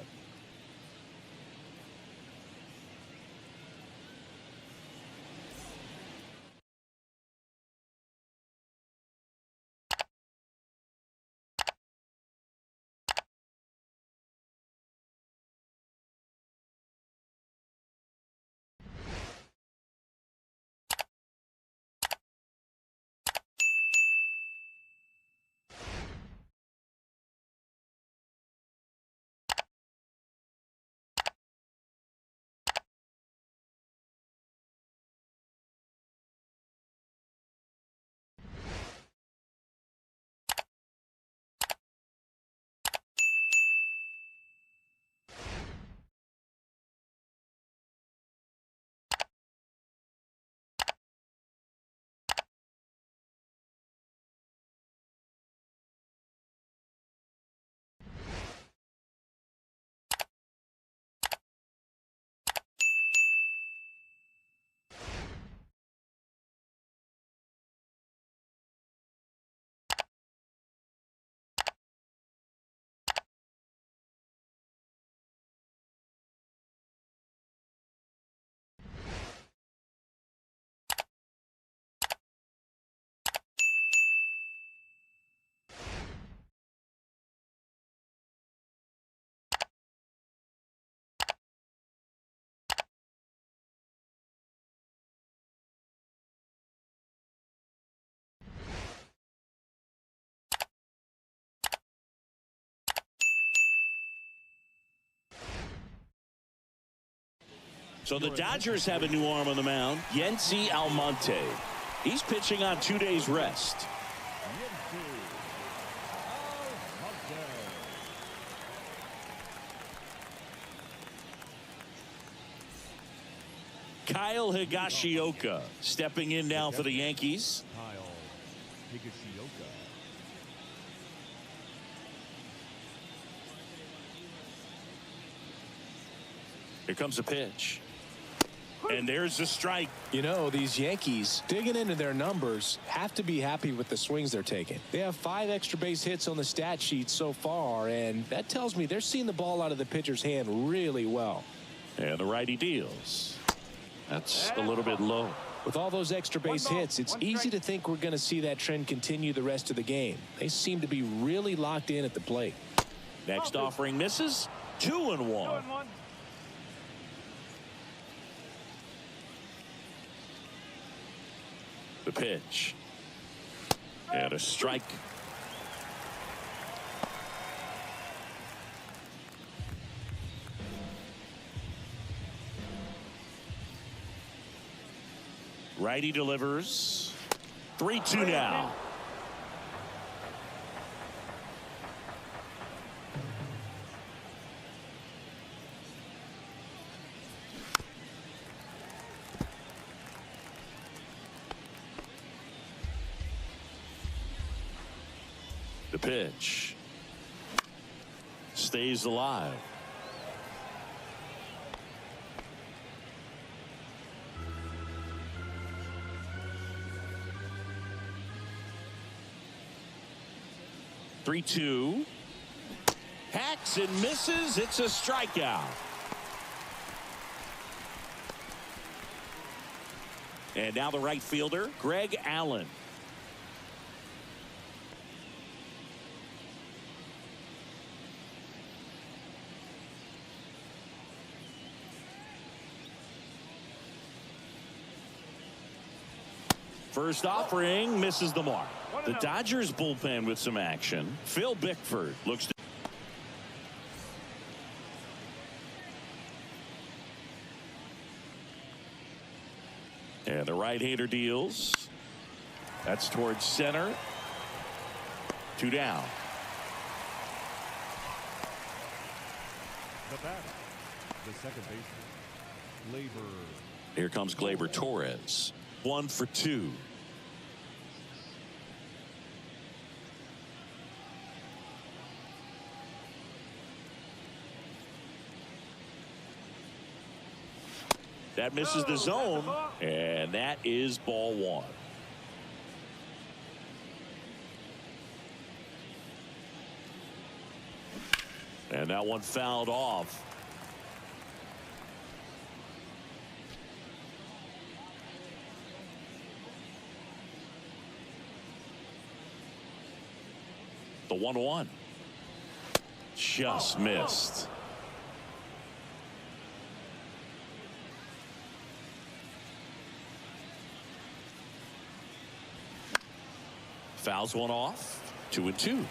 So the Dodgers have a new arm on the mound, Yency Almonte. He's pitching on 2 days rest. Kyle Higashioka stepping in now for the Yankees. Kyle Higashioka. Here comes a pitch. And there's the strike. You know, these Yankees, digging into their numbers, have to be happy with the swings they're taking. They have 5 extra base hits on the stat sheet so far, and that tells me they're seeing the ball out of the pitcher's hand really well. And the righty deals. That's a little bit low. With all those extra base hits, it's easy to think we're going to see that trend continue the rest of the game. They seem to be really locked in at the plate. Next offering misses. 2-1. The pitch. And a strike. Righty delivers. 3-2 now. The pitch. stays alive. Three-two. Hacks and misses. It's a strikeout. And now the right fielder, Greg Allen. First offering misses the mark. The Dodgers bullpen with some action. Phil Bickford looks to and the right-hander deals. That's towards center. 2 down. The batter, the second baseman, Gleyber. Here comes Gleyber Torres. 1 for 2. That misses the zone, and that is ball 1. And that one fouled off. The 1-1 just missed. Fouls one off. 2-2.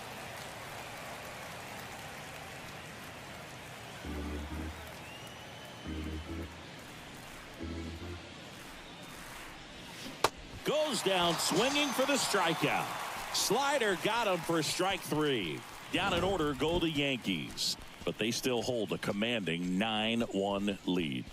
Goes down swinging for the strikeout. Slider got him for strike 3. Down in order go the Yankees, but they still hold a commanding 9-1 lead.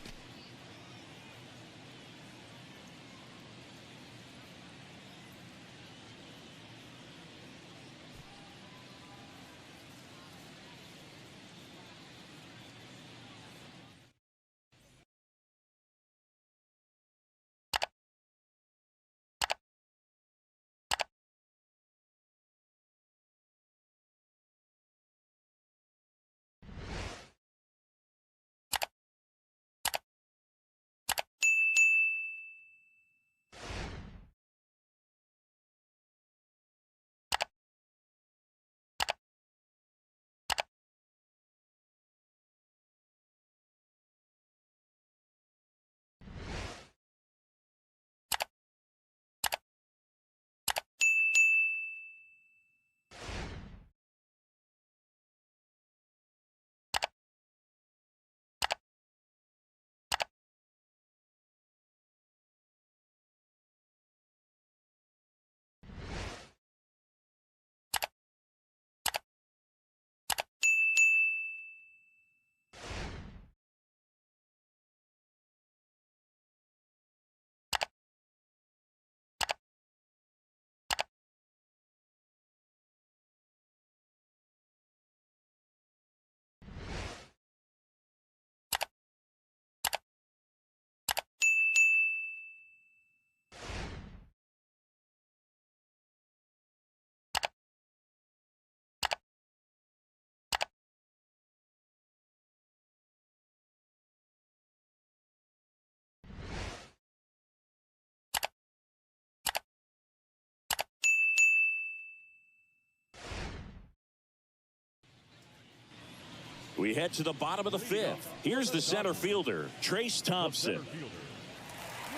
We head to the bottom of the 5th. Here's the center fielder, Trace Thompson.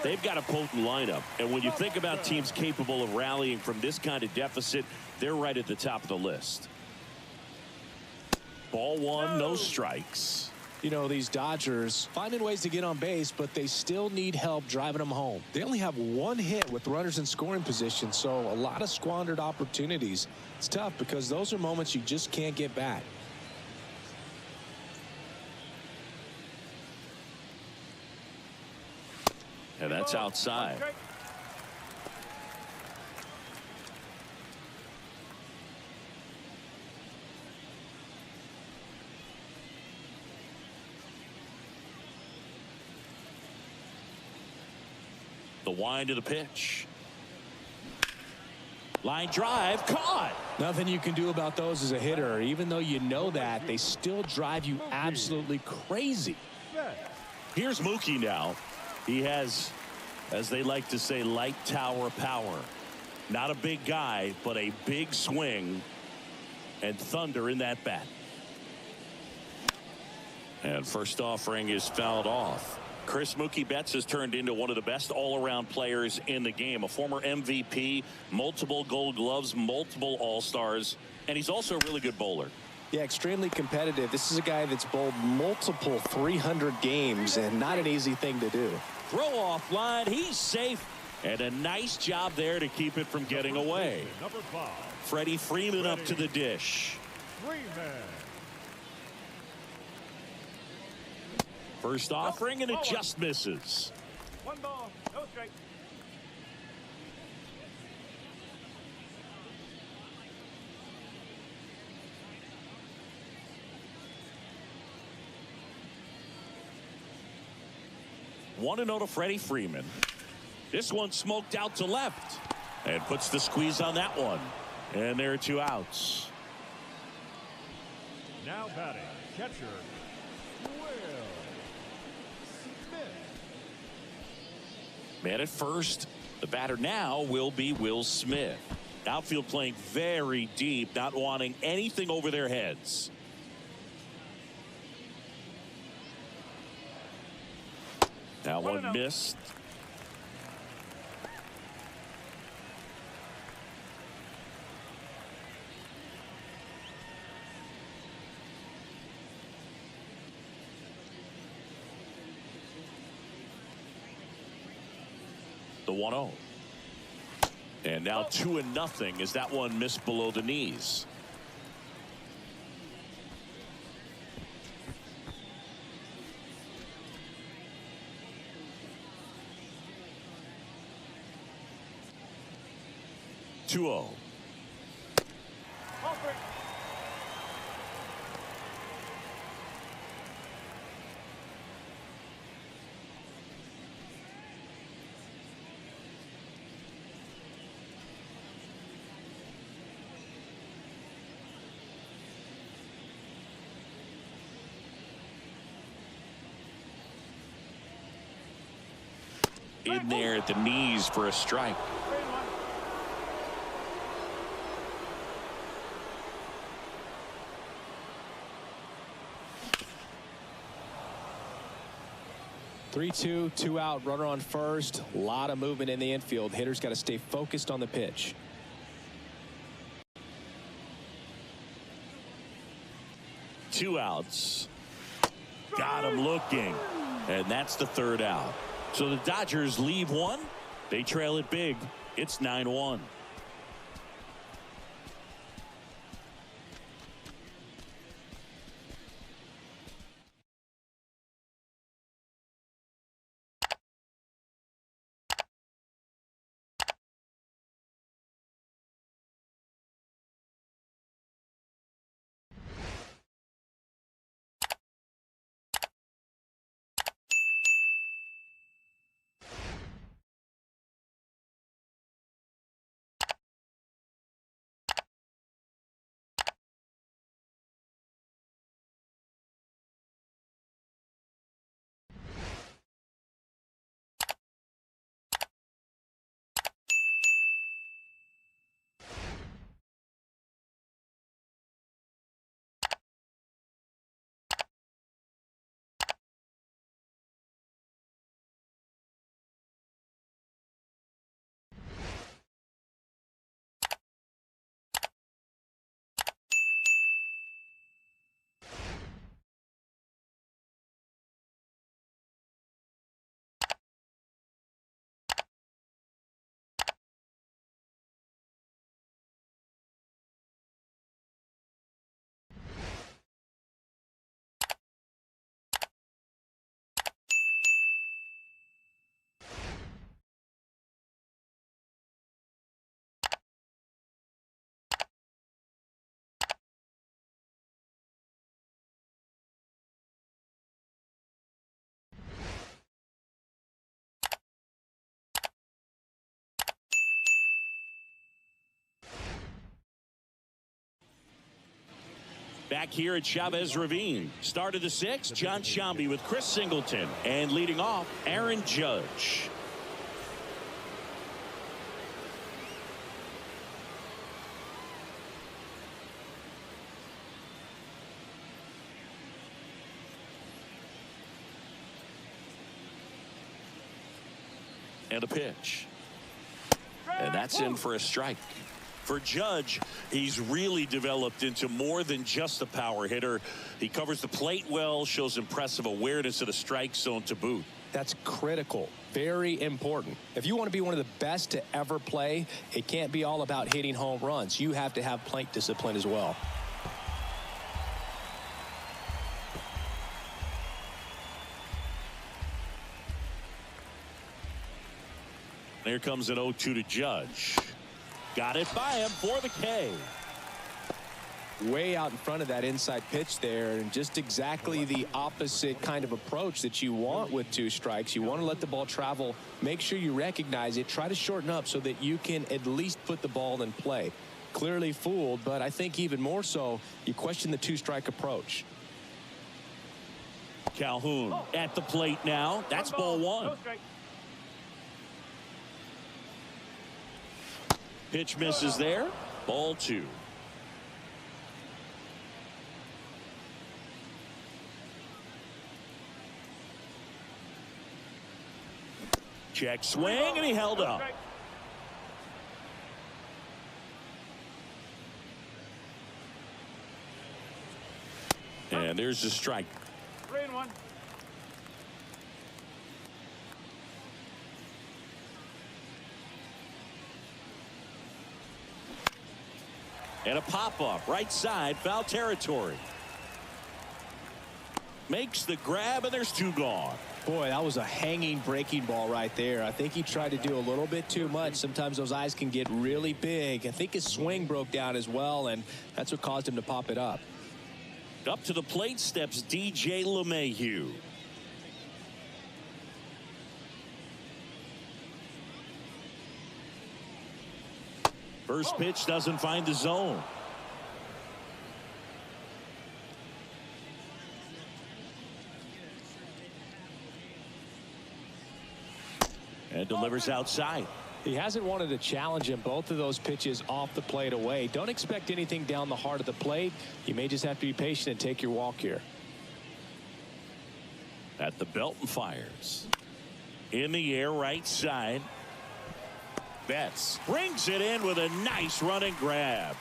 They've got a potent lineup, and when you think about teams capable of rallying from this kind of deficit, they're right at the top of the list. Ball 1, no strikes. You know, these Dodgers finding ways to get on base, but they still need help driving them home. They only have 1 hit with runners in scoring position, so a lot of squandered opportunities. It's tough because those are moments you just can't get back. And that's outside. The wind of the pitch. Line drive, caught. Nothing you can do about those as a hitter. Even though you know that, they still drive you absolutely crazy. Here's Mookie now. He has, as they like to say, light tower power. Not a big guy, but a big swing and thunder in that bat. And first offering is fouled off. Chris Mookie Betts has turned into one of the best all-around players in the game. A former MVP, multiple Gold Gloves, multiple All-Stars, and he's also a really good bowler. Yeah, extremely competitive. This is a guy that's bowled multiple 300 games, and not an easy thing to do. Throw off line, he's safe, and a nice job there to keep it from getting away. Number 5. Freddie Freeman up to the dish. Freeman. First offering, and it just misses. 1 ball, no strike. One to Freddie Freeman. This one smoked out to left and puts the squeeze on that one. And there are 2 outs. Now batting, catcher, Will Smith. Man at first. The batter now will be Will Smith. Outfield playing very deep, not wanting anything over their heads. That one missed. The 1-0. And now 2-0 as that one missed below the knees. Ball 3. In there at the knees for a strike. 3-2, 2 out, runner on first. A lot of movement in the infield. Hitters got to stay focused on the pitch. Two outs. Got him looking. And that's the 3rd out. So the Dodgers leave one. They trail it big. It's 9-1. Back here at Chavez Ravine. Start of the sixth, John Shambi with Chris Singleton. And leading off, Aaron Judge. And a pitch. And that's in for a strike. For Judge, he's really developed into more than just a power hitter. He covers the plate well, shows impressive awareness of the strike zone to boot. That's critical. Very important. If you want to be one of the best to ever play, it can't be all about hitting home runs. You have to have plate discipline as well. Here comes an 0-2 to Judge. Got it by him for the K. Way out in front of that inside pitch there, and just exactly the opposite kind of approach that you want with 2 strikes. You want to let the ball travel. Make sure you recognize it. Try to shorten up so that you can at least put the ball in play. Clearly fooled, but I think even more so, you question the 2-strike approach. Calhoun at the plate now. That's ball 1. No strike. Pitch misses there. Ball 2. Check swing, and he held up. And there's the strike. 3-1. And a pop-up right side, foul territory. Makes the grab, and there's 2 gone. Boy, that was a hanging breaking ball right there. I think he tried to do a little bit too much. Sometimes those eyes can get really big. I think his swing broke down as well, and that's what caused him to pop it up. Up to the plate steps DJ LeMahieu. First pitch doesn't find the zone. And delivers outside. He hasn't wanted to challenge him. Both of those pitches off the plate away. Don't expect anything down the heart of the plate. You may just have to be patient and take your walk here. At the belt and fires. In the air, right side. Betts brings it in with a nice running grab.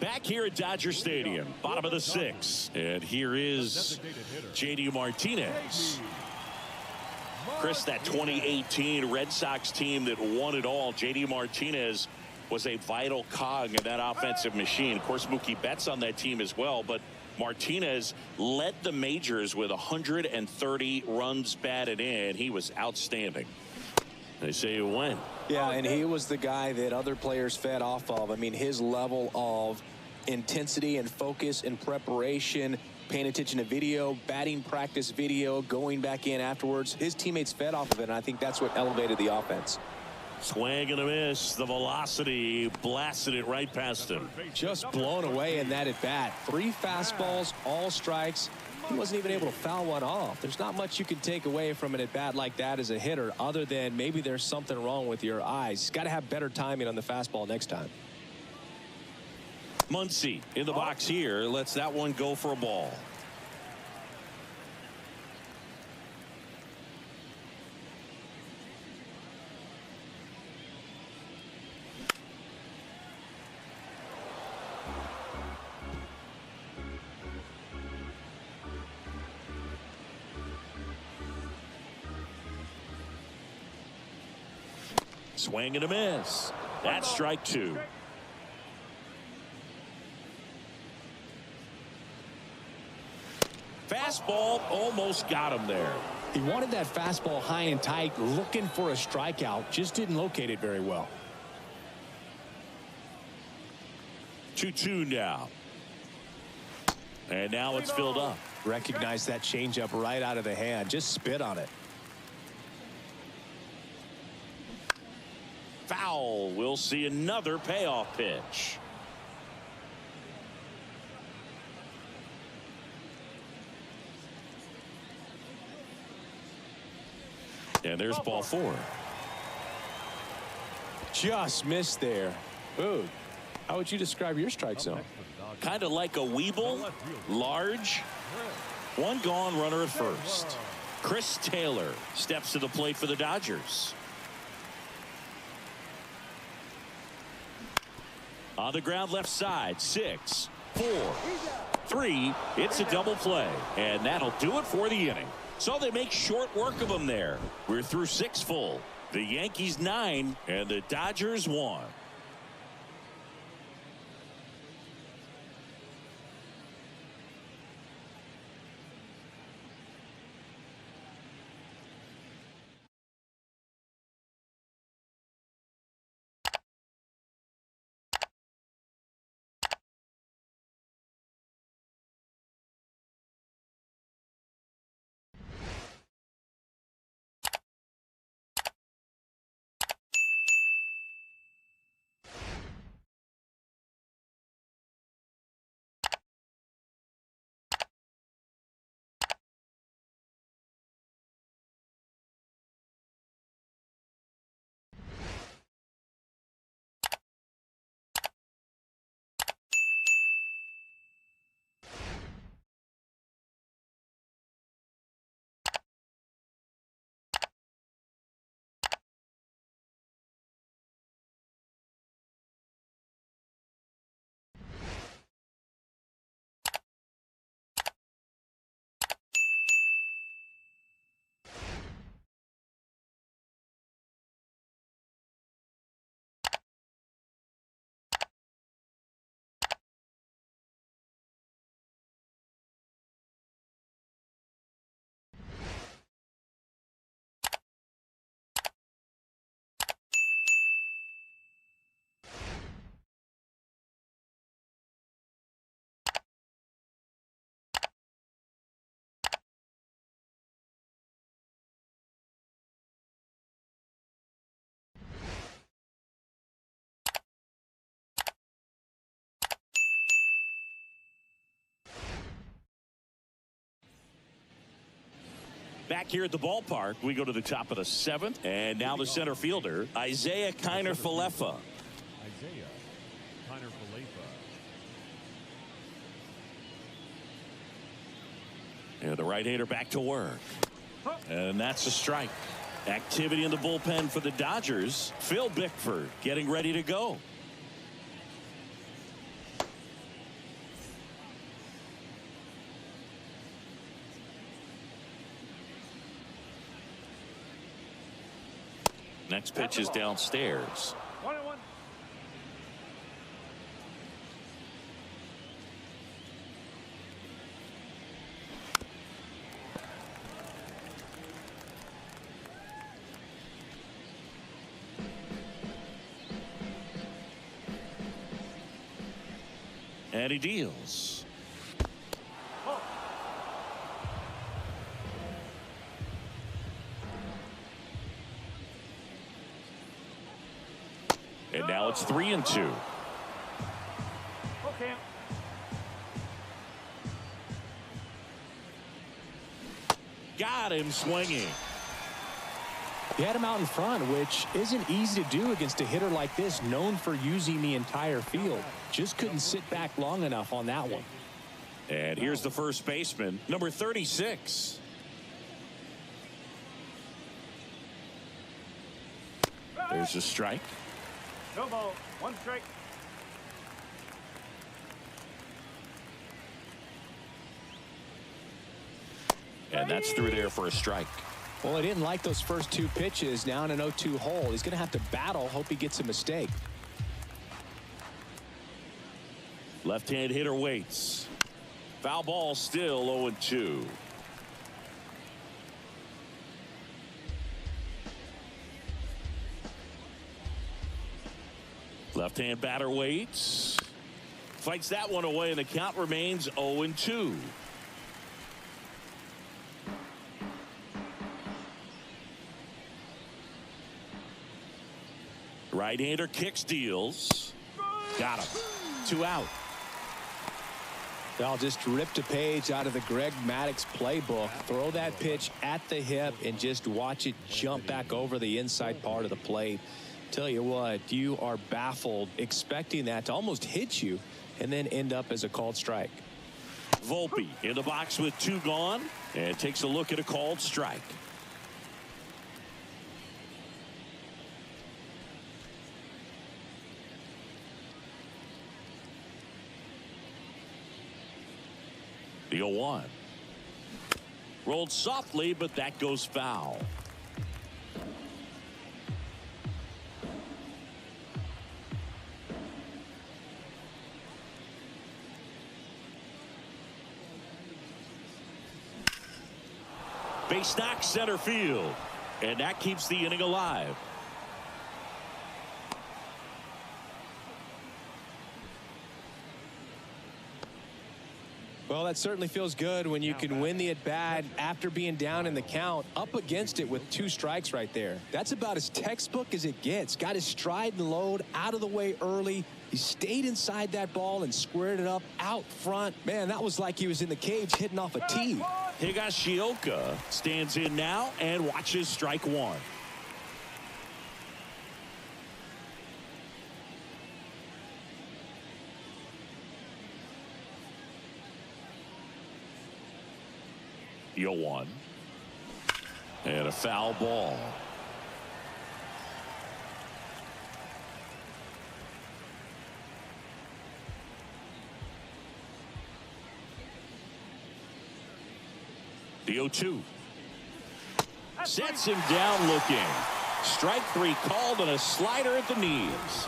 Back here at Dodger Stadium, bottom of the 6th. And here is J.D. Martinez. Chris, that 2018 Red Sox team that won it all, J.D. Martinez was a vital cog in that offensive machine. Of course, Mookie Betts on that team as well, but Martinez led the majors with 130 runs batted in. He was outstanding. They say you win. Yeah, and he was the guy that other players fed off of. I mean, his level of intensity and focus and preparation, paying attention to video, batting practice video, going back in afterwards. His teammates fed off of it, and I think that's what elevated the offense. Swing and a miss. The velocity blasted it right past him. Just blown away in that at bat. 3 fastballs, all strikes. He wasn't even able to foul one off. There's not much you can take away from an at bat like that as a hitter, other than maybe there's something wrong with your eyes. He's got to have better timing on the fastball next time. Muncy in the box here. Lets that one go for a ball. Swing and a miss. That's strike 2. Fastball almost got him there. He wanted that fastball high and tight, looking for a strikeout. Just didn't locate it very well. 2-2 now. And now it's filled up. Recognize that changeup right out of the hand. Just spit on it. Foul. We'll see another payoff pitch. And there's ball 4. Just missed there. Ooh, how would you describe your strike zone? Kind of like a Weeble. Large. 1 gone, runner at first. Chris Taylor steps to the plate for the Dodgers. On the ground left side. 6, 4, 3. It's a double play. And that'll do it for the inning. So they make short work of them there. We're through 6 full. The Yankees 9 and the Dodgers 1. Back here at the ballpark, we go to the top of the 7th, and now the center fielder, Isaiah Kiner-Falefa. Isaiah Kiner-Falefa. And the right-hander back to work. And that's a strike. Activity in the bullpen for the Dodgers. Phil Bickford getting ready to go. Next pitch is downstairs. 1-1. And he deals. And now it's 3-2. Okay. Got him swinging. He had him out in front, which isn't easy to do against a hitter like this, known for using the entire field. Just couldn't sit back long enough on that one. And here's the first baseman, number 36. There's a strike. No ball. 1 strike. And that's through there for a strike. Well, he didn't like those first 2 pitches. Now in an 0-2 hole. He's going to have to battle. Hope he gets a mistake. Left-hand hitter waits. Foul ball, still 0-2. Left-hand batter waits. Fights that one away, and the count remains 0-2. Right-hander kicks, deals. Got him. 2 out. They'll just ripped a page out of the Greg Maddux playbook. Throw that pitch at the hip and just watch it jump back over the inside part of the plate. Tell you what, you are baffled expecting that to almost hit you and then end up as a called strike. Volpe in the box with 2 gone and takes a look at a called strike. The 0-1. Rolled softly, but that goes foul. Base knock center field, and that keeps the inning alive. Well, that certainly feels good when you can win the at-bat after being down in the count, up against it with 2 strikes right there. That's about as textbook as it gets. Got his stride and load out of the way early. He stayed inside that ball and squared it up out front. Man, that was like he was in the cage hitting off a tee. Higashioka stands in now and watches strike 1. The 0-1. And a foul ball. The 0-2. Sets him down looking. Strike 3 called on a slider at the knees.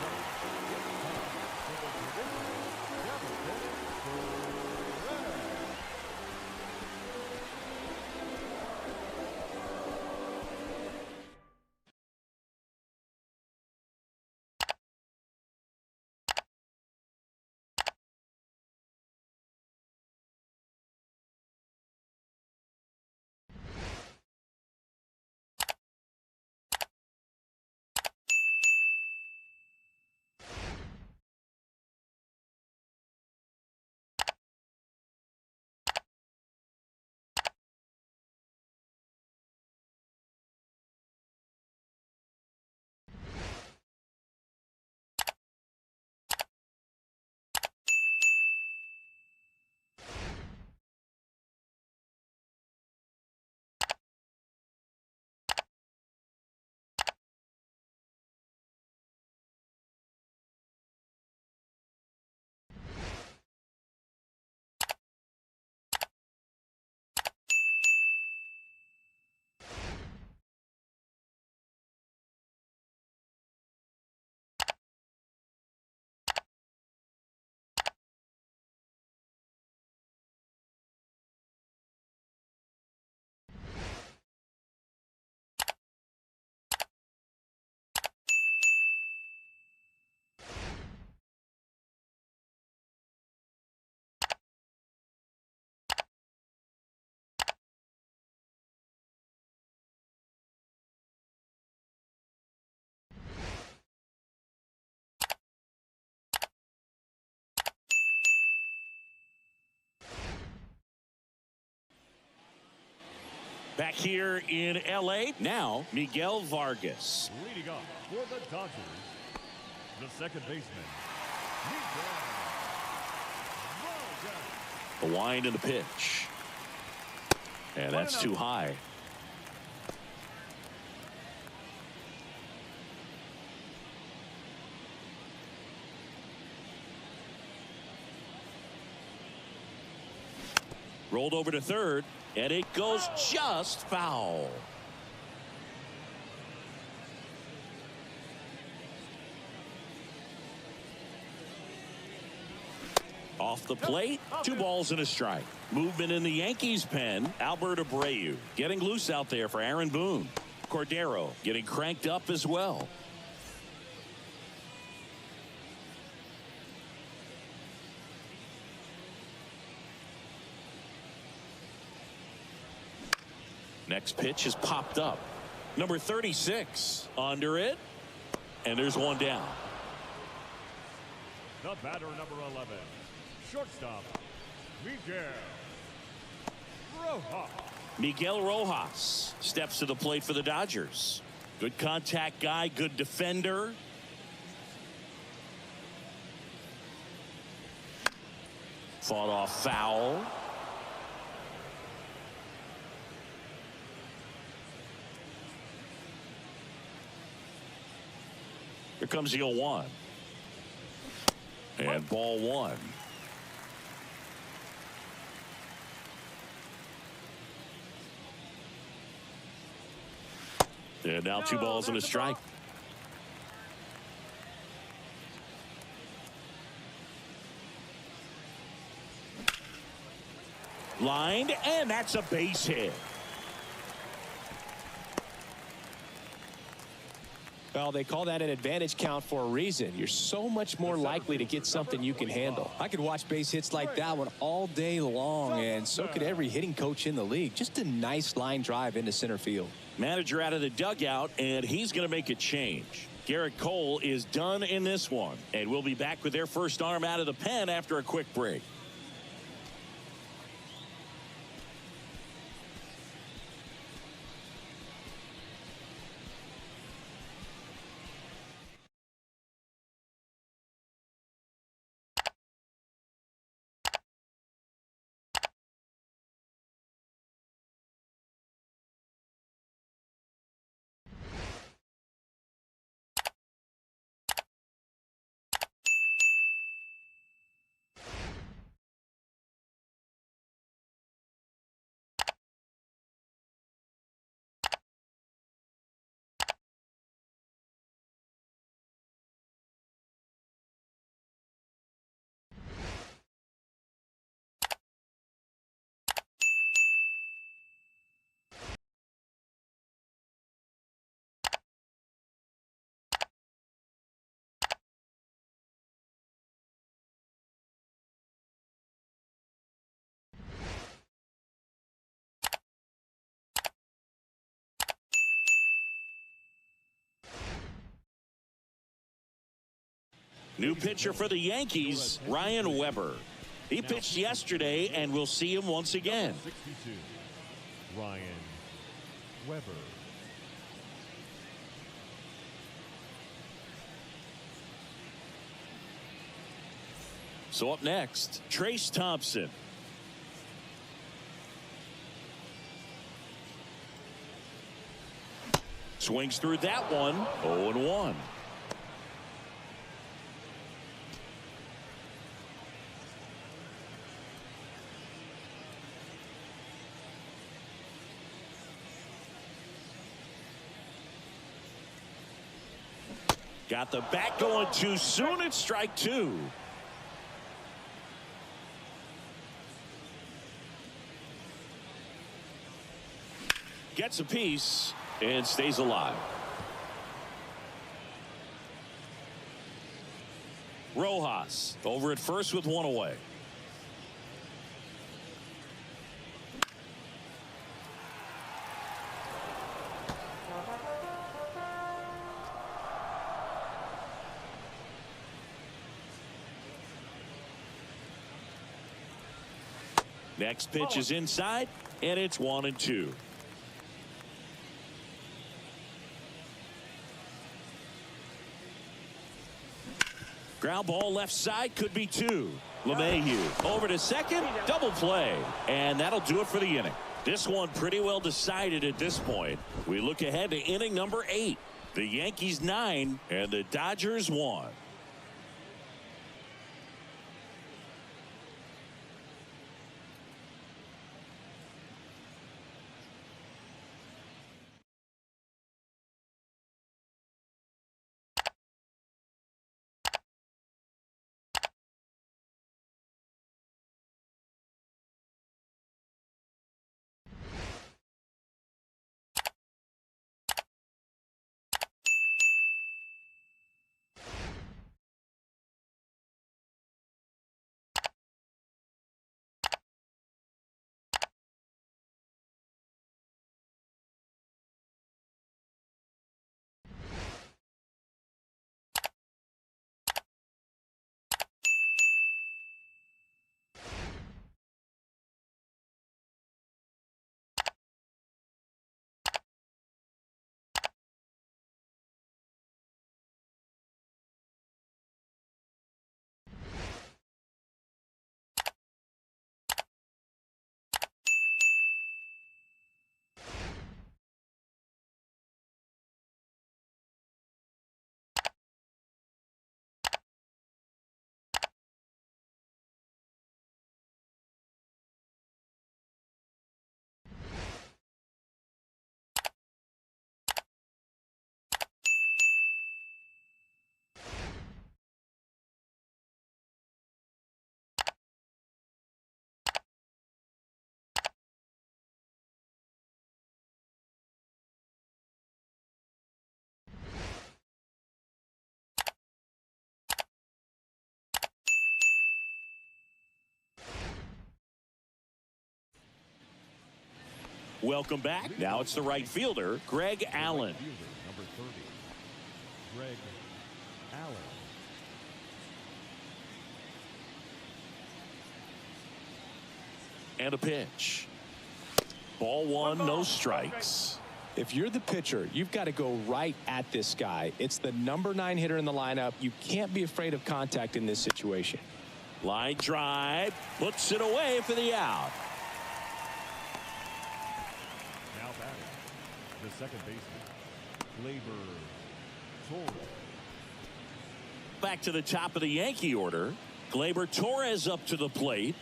Back here in L.A. now, Miguel Vargas. Leading off for the Dodgers, the second baseman, Miguel Vargas. The wind and the pitch. And that's too high. Rolled over to third, and it goes just foul. Off the plate, 2 balls and a strike. Movement in the Yankees pen. Albert Abreu getting loose out there for Aaron Boone. Cordero getting cranked up as well. Next pitch is popped up. Number 36 under it. And there's one down. The batter, number 11, shortstop, Miguel Rojas. Miguel Rojas steps to the plate for the Dodgers. Good contact guy, good defender. Fought off foul. Here comes the 0-1. And ball 1. And now 2 balls and a strike. Lined, and that's a base hit. Well, they call that an advantage count for a reason. You're so much more likely to get something you can handle. I could watch base hits like that one all day long, and so could every hitting coach in the league. Just a nice line drive into center field. Manager out of the dugout, and he's going to make a change. Garrett Cole is done in this one, and we'll be back with their first arm out of the pen after a quick break. New pitcher for the Yankees, Ryan Weber. He pitched yesterday, and we'll see him once again. 62, Ryan Weber. So up next, Trace Thompson. Swings through that one, 0-1. Got the bat going too soon. It's strike 2. Gets a piece and stays alive. Rojas over at first with 1 away. Next pitch is inside, and it's 1-2. Ground ball left side, could be two. LeMahieu over to second, double play, and that'll do it for the inning. This one pretty well decided at this point. We look ahead to inning number 8. The Yankees 9 and the Dodgers 1. Welcome back. Now it's the right fielder, Greg Allen. Number 30, Greg Allen. And a pitch. Ball one, no strikes. If you're the pitcher, you've got to go right at this guy. It's the number 9 hitter in the lineup. You can't be afraid of contact in this situation. Line drive, puts it away for the out. Now batting, the second baseman, Gleyber Torres. Back to the top of the Yankee order. Gleyber Torres up to the plate.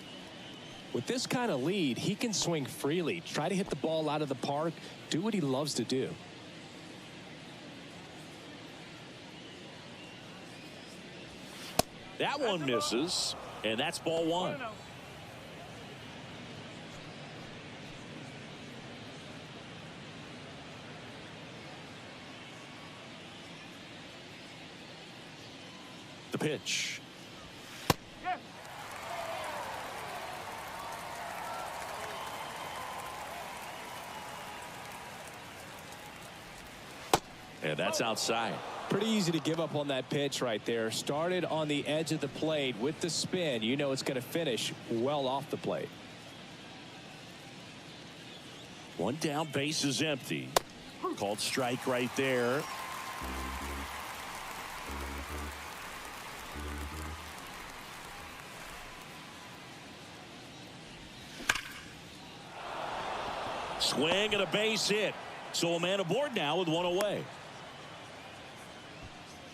With this kind of lead, he can swing freely, try to hit the ball out of the park, do what he loves to do. That one misses, and that's ball one. The pitch. And that's outside. Pretty easy to give up on that pitch right there. Started on the edge of the plate with the spin. You know it's going to finish well off the plate. One down, base is empty. Called strike right there. Swing and a base hit. So a man aboard now with one away.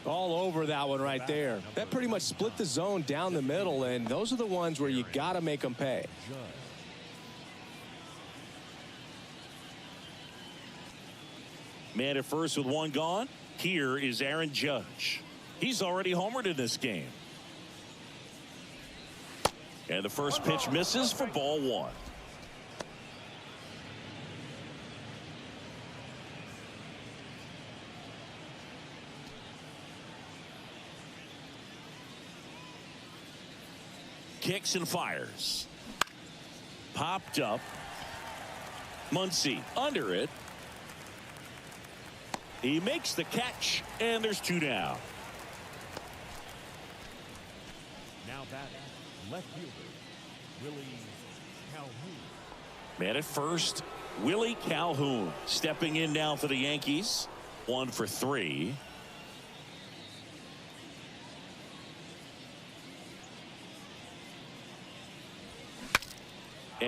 All over that one right there. That pretty much split the zone down the middle, and those are the ones where you got to make them pay. Man at first with one gone. Here is Aaron Judge. He's already homered in this game. And the first pitch misses for ball one. Kicks and fires. Popped up. Muncy under it. He makes the catch, and there's two down. Now batting, left fielder, Willie Calhoun. Man at first, Willie Calhoun stepping in now for the Yankees. 1 for 3.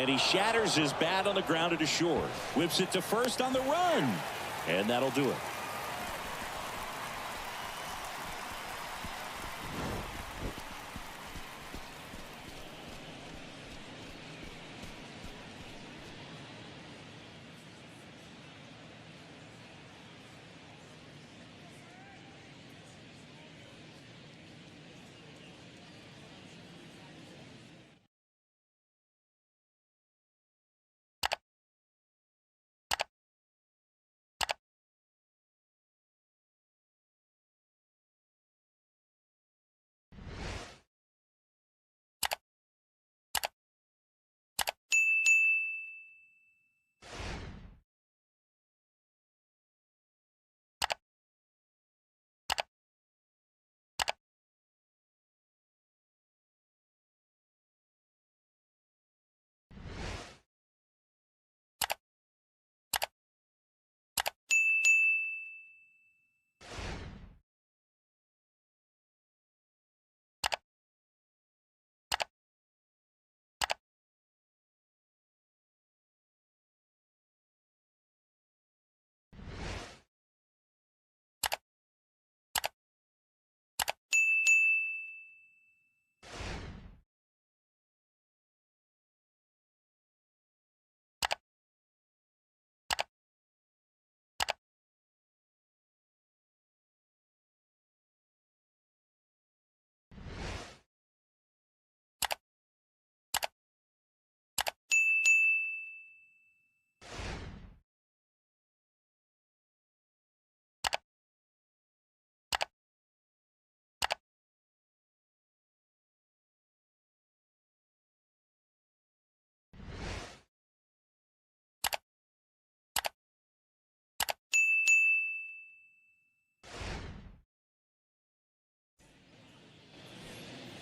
And he shatters his bat on the ground to short. Whips it to first on the run. And that'll do it.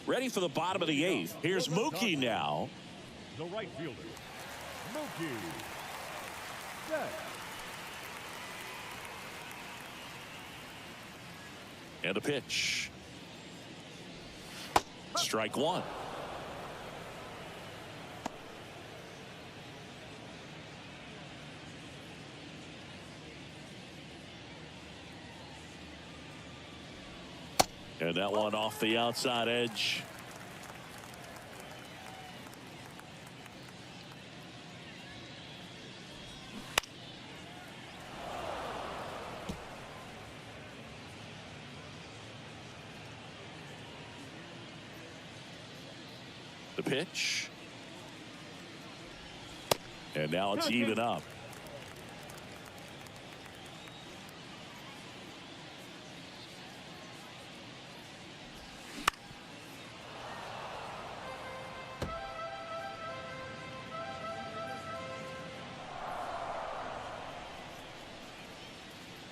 Ready for the bottom of the 8th. Here's Mookie now. The right fielder, Mookie. Set. And a pitch. Strike one. And that one off the outside edge. The pitch. And now it's even up.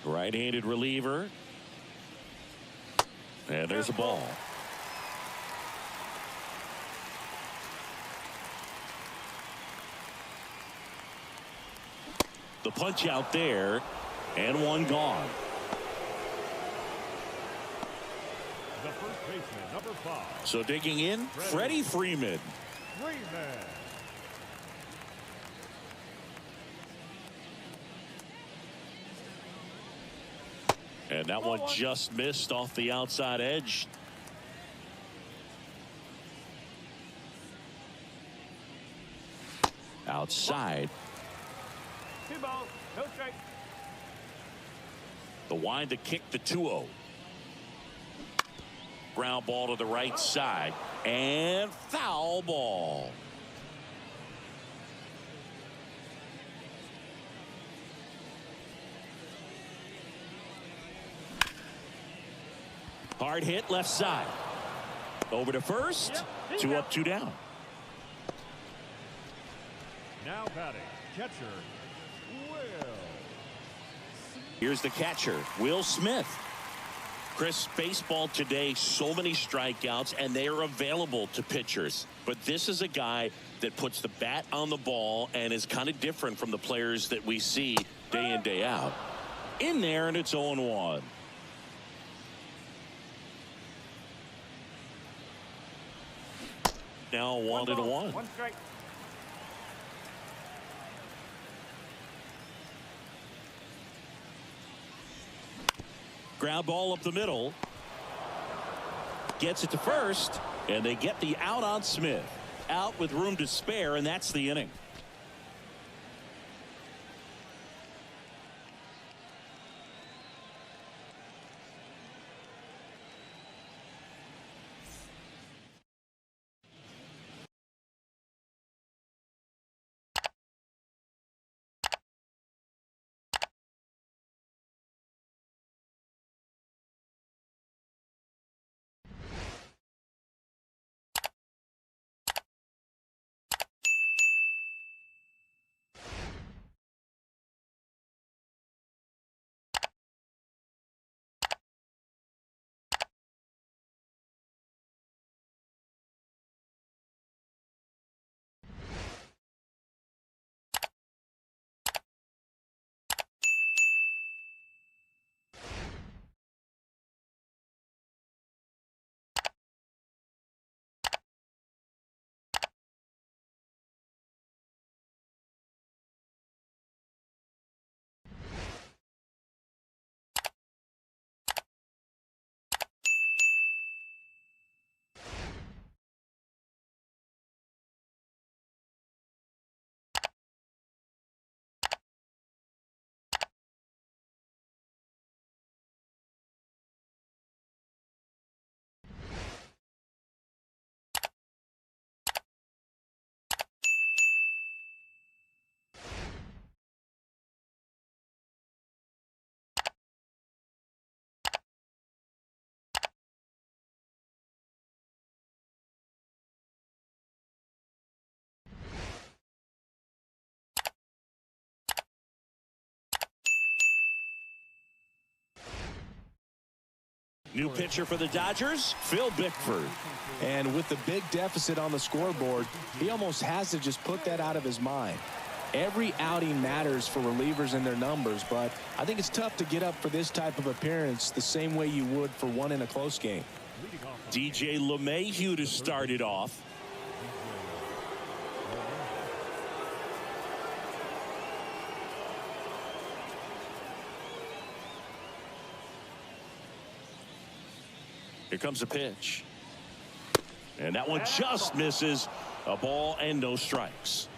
Right-handed reliever. And there's a ball. The punch out there, and one gone. The first baseman, number 5. So digging in, Freddie Freeman. And that one just missed off the outside edge. Outside. 2 balls, no strike. The wind to kick the 2-0. Ground ball to the right side. And foul ball. Hard hit left side. Over to first. 2 up, 2 down. Now batting, catcher, Will. Here's the catcher, Will Smith. Chris, baseball today, so many strikeouts, and they are available to pitchers. But this is a guy that puts the bat on the ball and is kind of different from the players that we see day in, day out. In there, and it's 0-1. Now 1-1. 1 strike. Ground ball up the middle. Gets it to first, and they get the out on Smith. Out with room to spare, and that's the inning. New pitcher for the Dodgers, Phil Bickford. And with the big deficit on the scoreboard, he almost has to just put that out of his mind. Every outing matters for relievers and their numbers, but I think it's tough to get up for this type of appearance the same way you would for one in a close game. DJ LeMahieu to start it off. Here comes a pitch. And that one just misses. A ball and no strikes.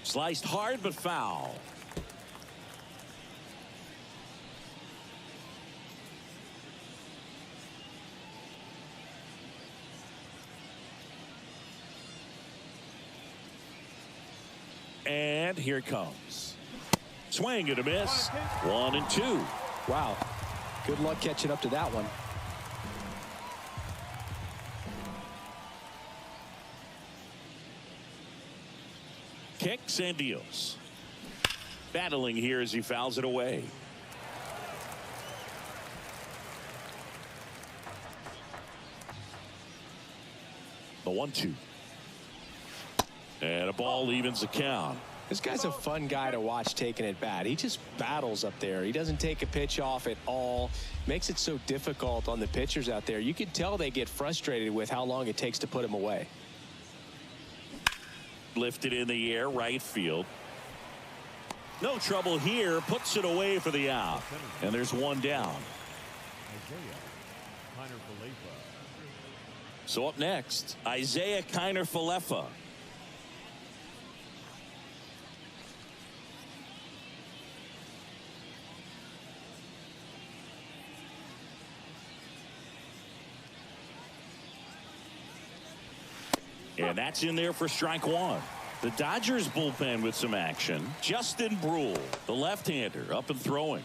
Sliced hard but foul. And here it comes. Swing and a miss. 1-2. Wow. Good luck catching up to that one. Kicks and deals. Battling here as he fouls it away. The 1-2. And a ball evens the count. This guy's a fun guy to watch taking it bat. He just battles up there. He doesn't take a pitch off at all. Makes it so difficult on the pitchers out there. You can tell they get frustrated with how long it takes to put him away. Lifted in the air, right field. No trouble here. Puts it away for the out. And there's one down. So up next, Isaiah Kiner-Falefa. And that's in there for strike one. The Dodgers bullpen with some action. Justin Brule, the left-hander, up and throwing.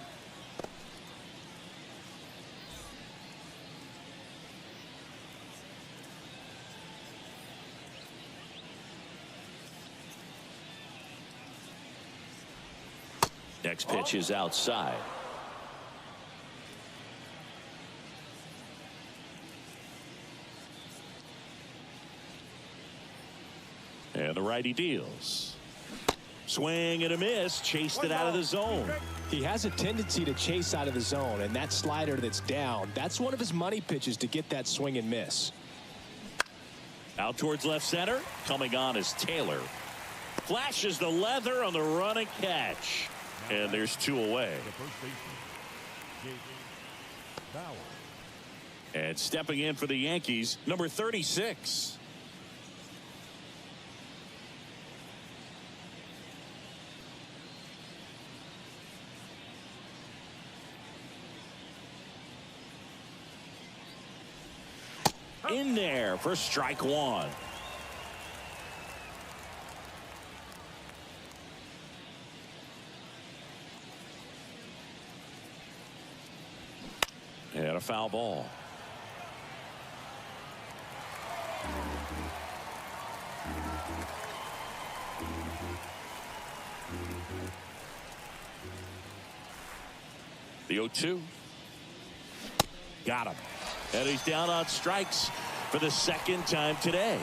Next pitch is outside. And the righty deals. Swing and a miss. Chased it out of the zone. He has a tendency to chase out of the zone, and that slider that's down, that's one of his money pitches to get that swing and miss. Out towards left center. Coming on is Taylor. Flashes the leather on the run and catch. And there's 2 away. The first baseman, J.D. Bauer. And stepping in for the Yankees, number 36. In there for strike 1. And a foul ball. The 0-2. Got him. And he's down on strikes for the second time today.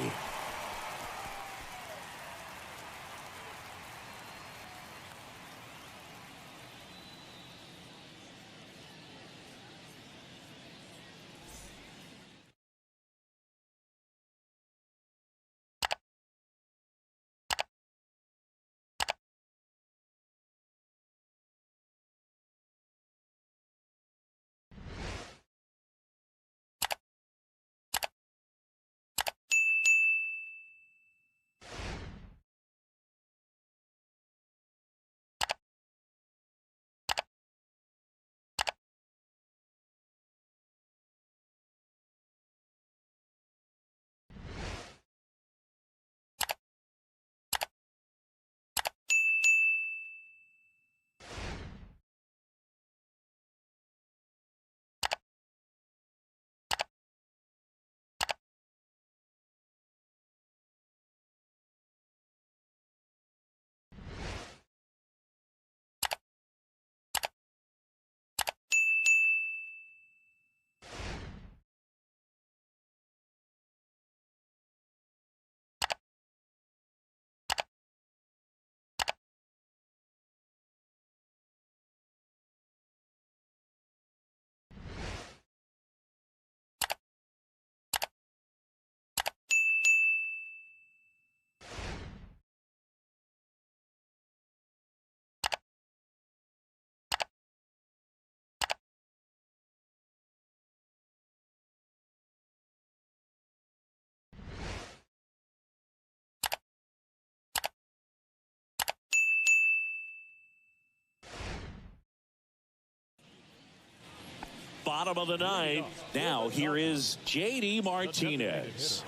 Bottom of the 9th. Now here is J.D. Martinez.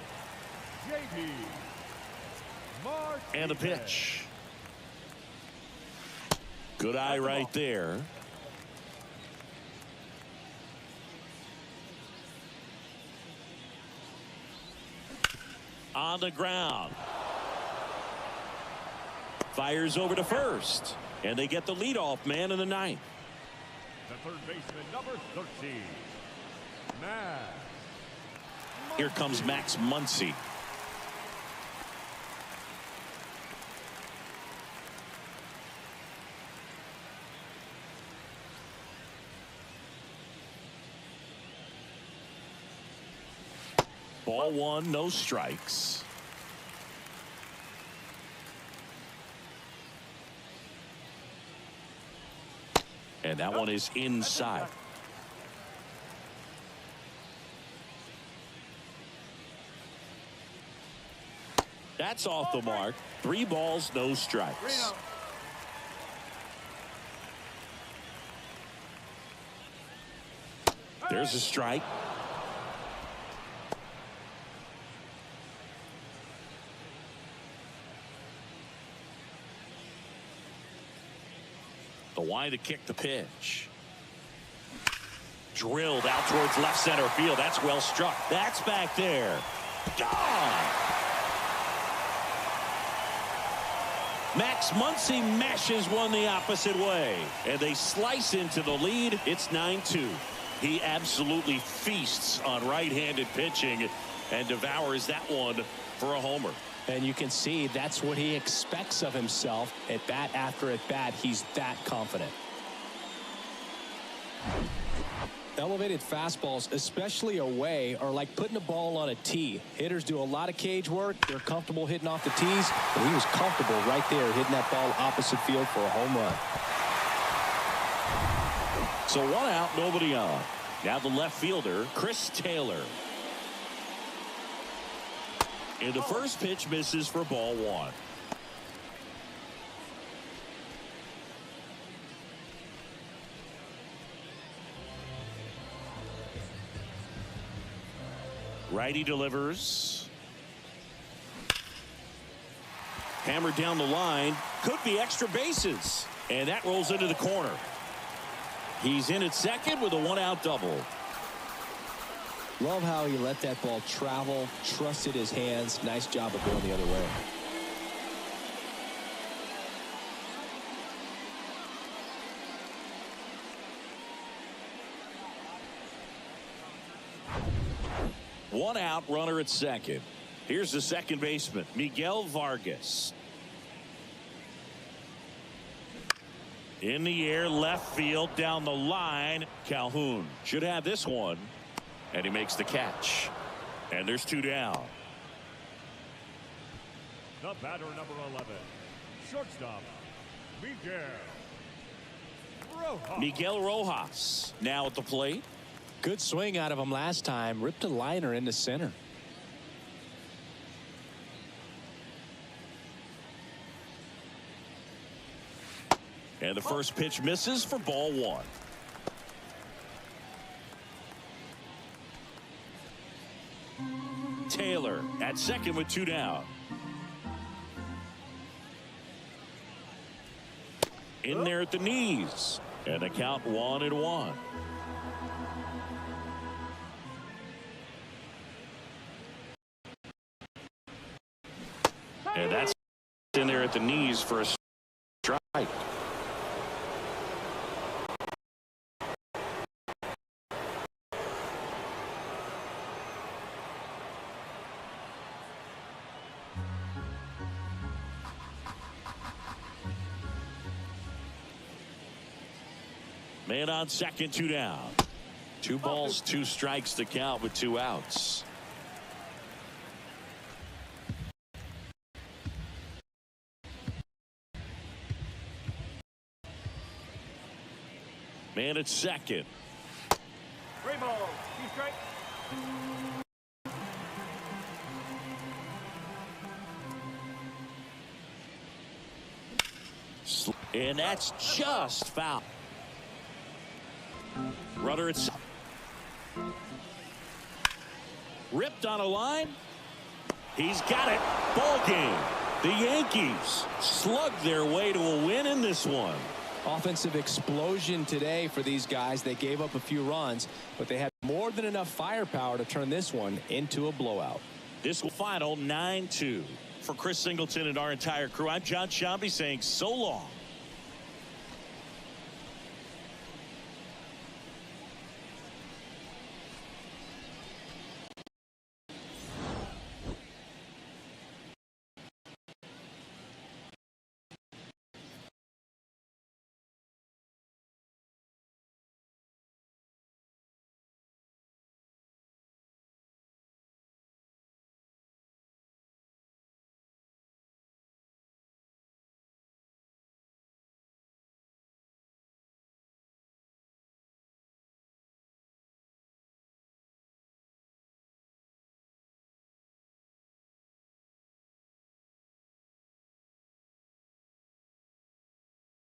J.D. Martinez. And the pitch. Good eye right there. On the ground. Fires over to first. And they get the leadoff man in the 9th. The third baseman, number 13. Max. Here comes Max Muncy. Ball 1, no strikes. And that one is inside. That's off the mark. 3 balls, no strikes. There's a strike. The wind to kick the pitch. Drilled out towards left center field. That's well struck. That's back there. Gone. Max Muncy mashes one the opposite way. And they slice into the lead. It's 9-2. He absolutely feasts on right-handed pitching and devours that one for a homer. And you can see that's what he expects of himself at bat after at bat. He's that confident. Elevated fastballs, especially away, are like putting a ball on a tee. Hitters do a lot of cage work. They're comfortable hitting off the tees, but he was comfortable right there hitting that ball opposite field for a home run. So 1 out, nobody on. Now the left fielder, Chris Taylor. And the first pitch misses for ball 1. Righty delivers. Hammered down the line. Could be extra bases. And that rolls into the corner. He's in at second with a 1-out double. Love how he let that ball travel, trusted his hands. Nice job of going the other way. One out, runner at second. Here's the second baseman, Miguel Vargas. In the air, left field, down the line. Calhoun should have this one. And he makes the catch. And there's 2 down. The batter, number 11, shortstop, Miguel Rojas now at the plate. Good swing out of him last time. Ripped a liner into center. And the first pitch misses for ball 1. Taylor at second with 2 down. In there at the knees. And the count 1-1. And that's in there at the knees for a strike. Man on second, 2 down. 2 balls, 2 strikes to count with 2 outs. Man at second. 3 balls, 2 strikes. And that's just foul. Runner at ripped on a line. He's got it. Ball game. The Yankees slugged their way to a win in this one. Offensive explosion today for these guys. They gave up a few runs, but they had more than enough firepower to turn this one into a blowout. This will final 9-2. For Chris Singleton and our entire crew, I'm John Shambi saying so long.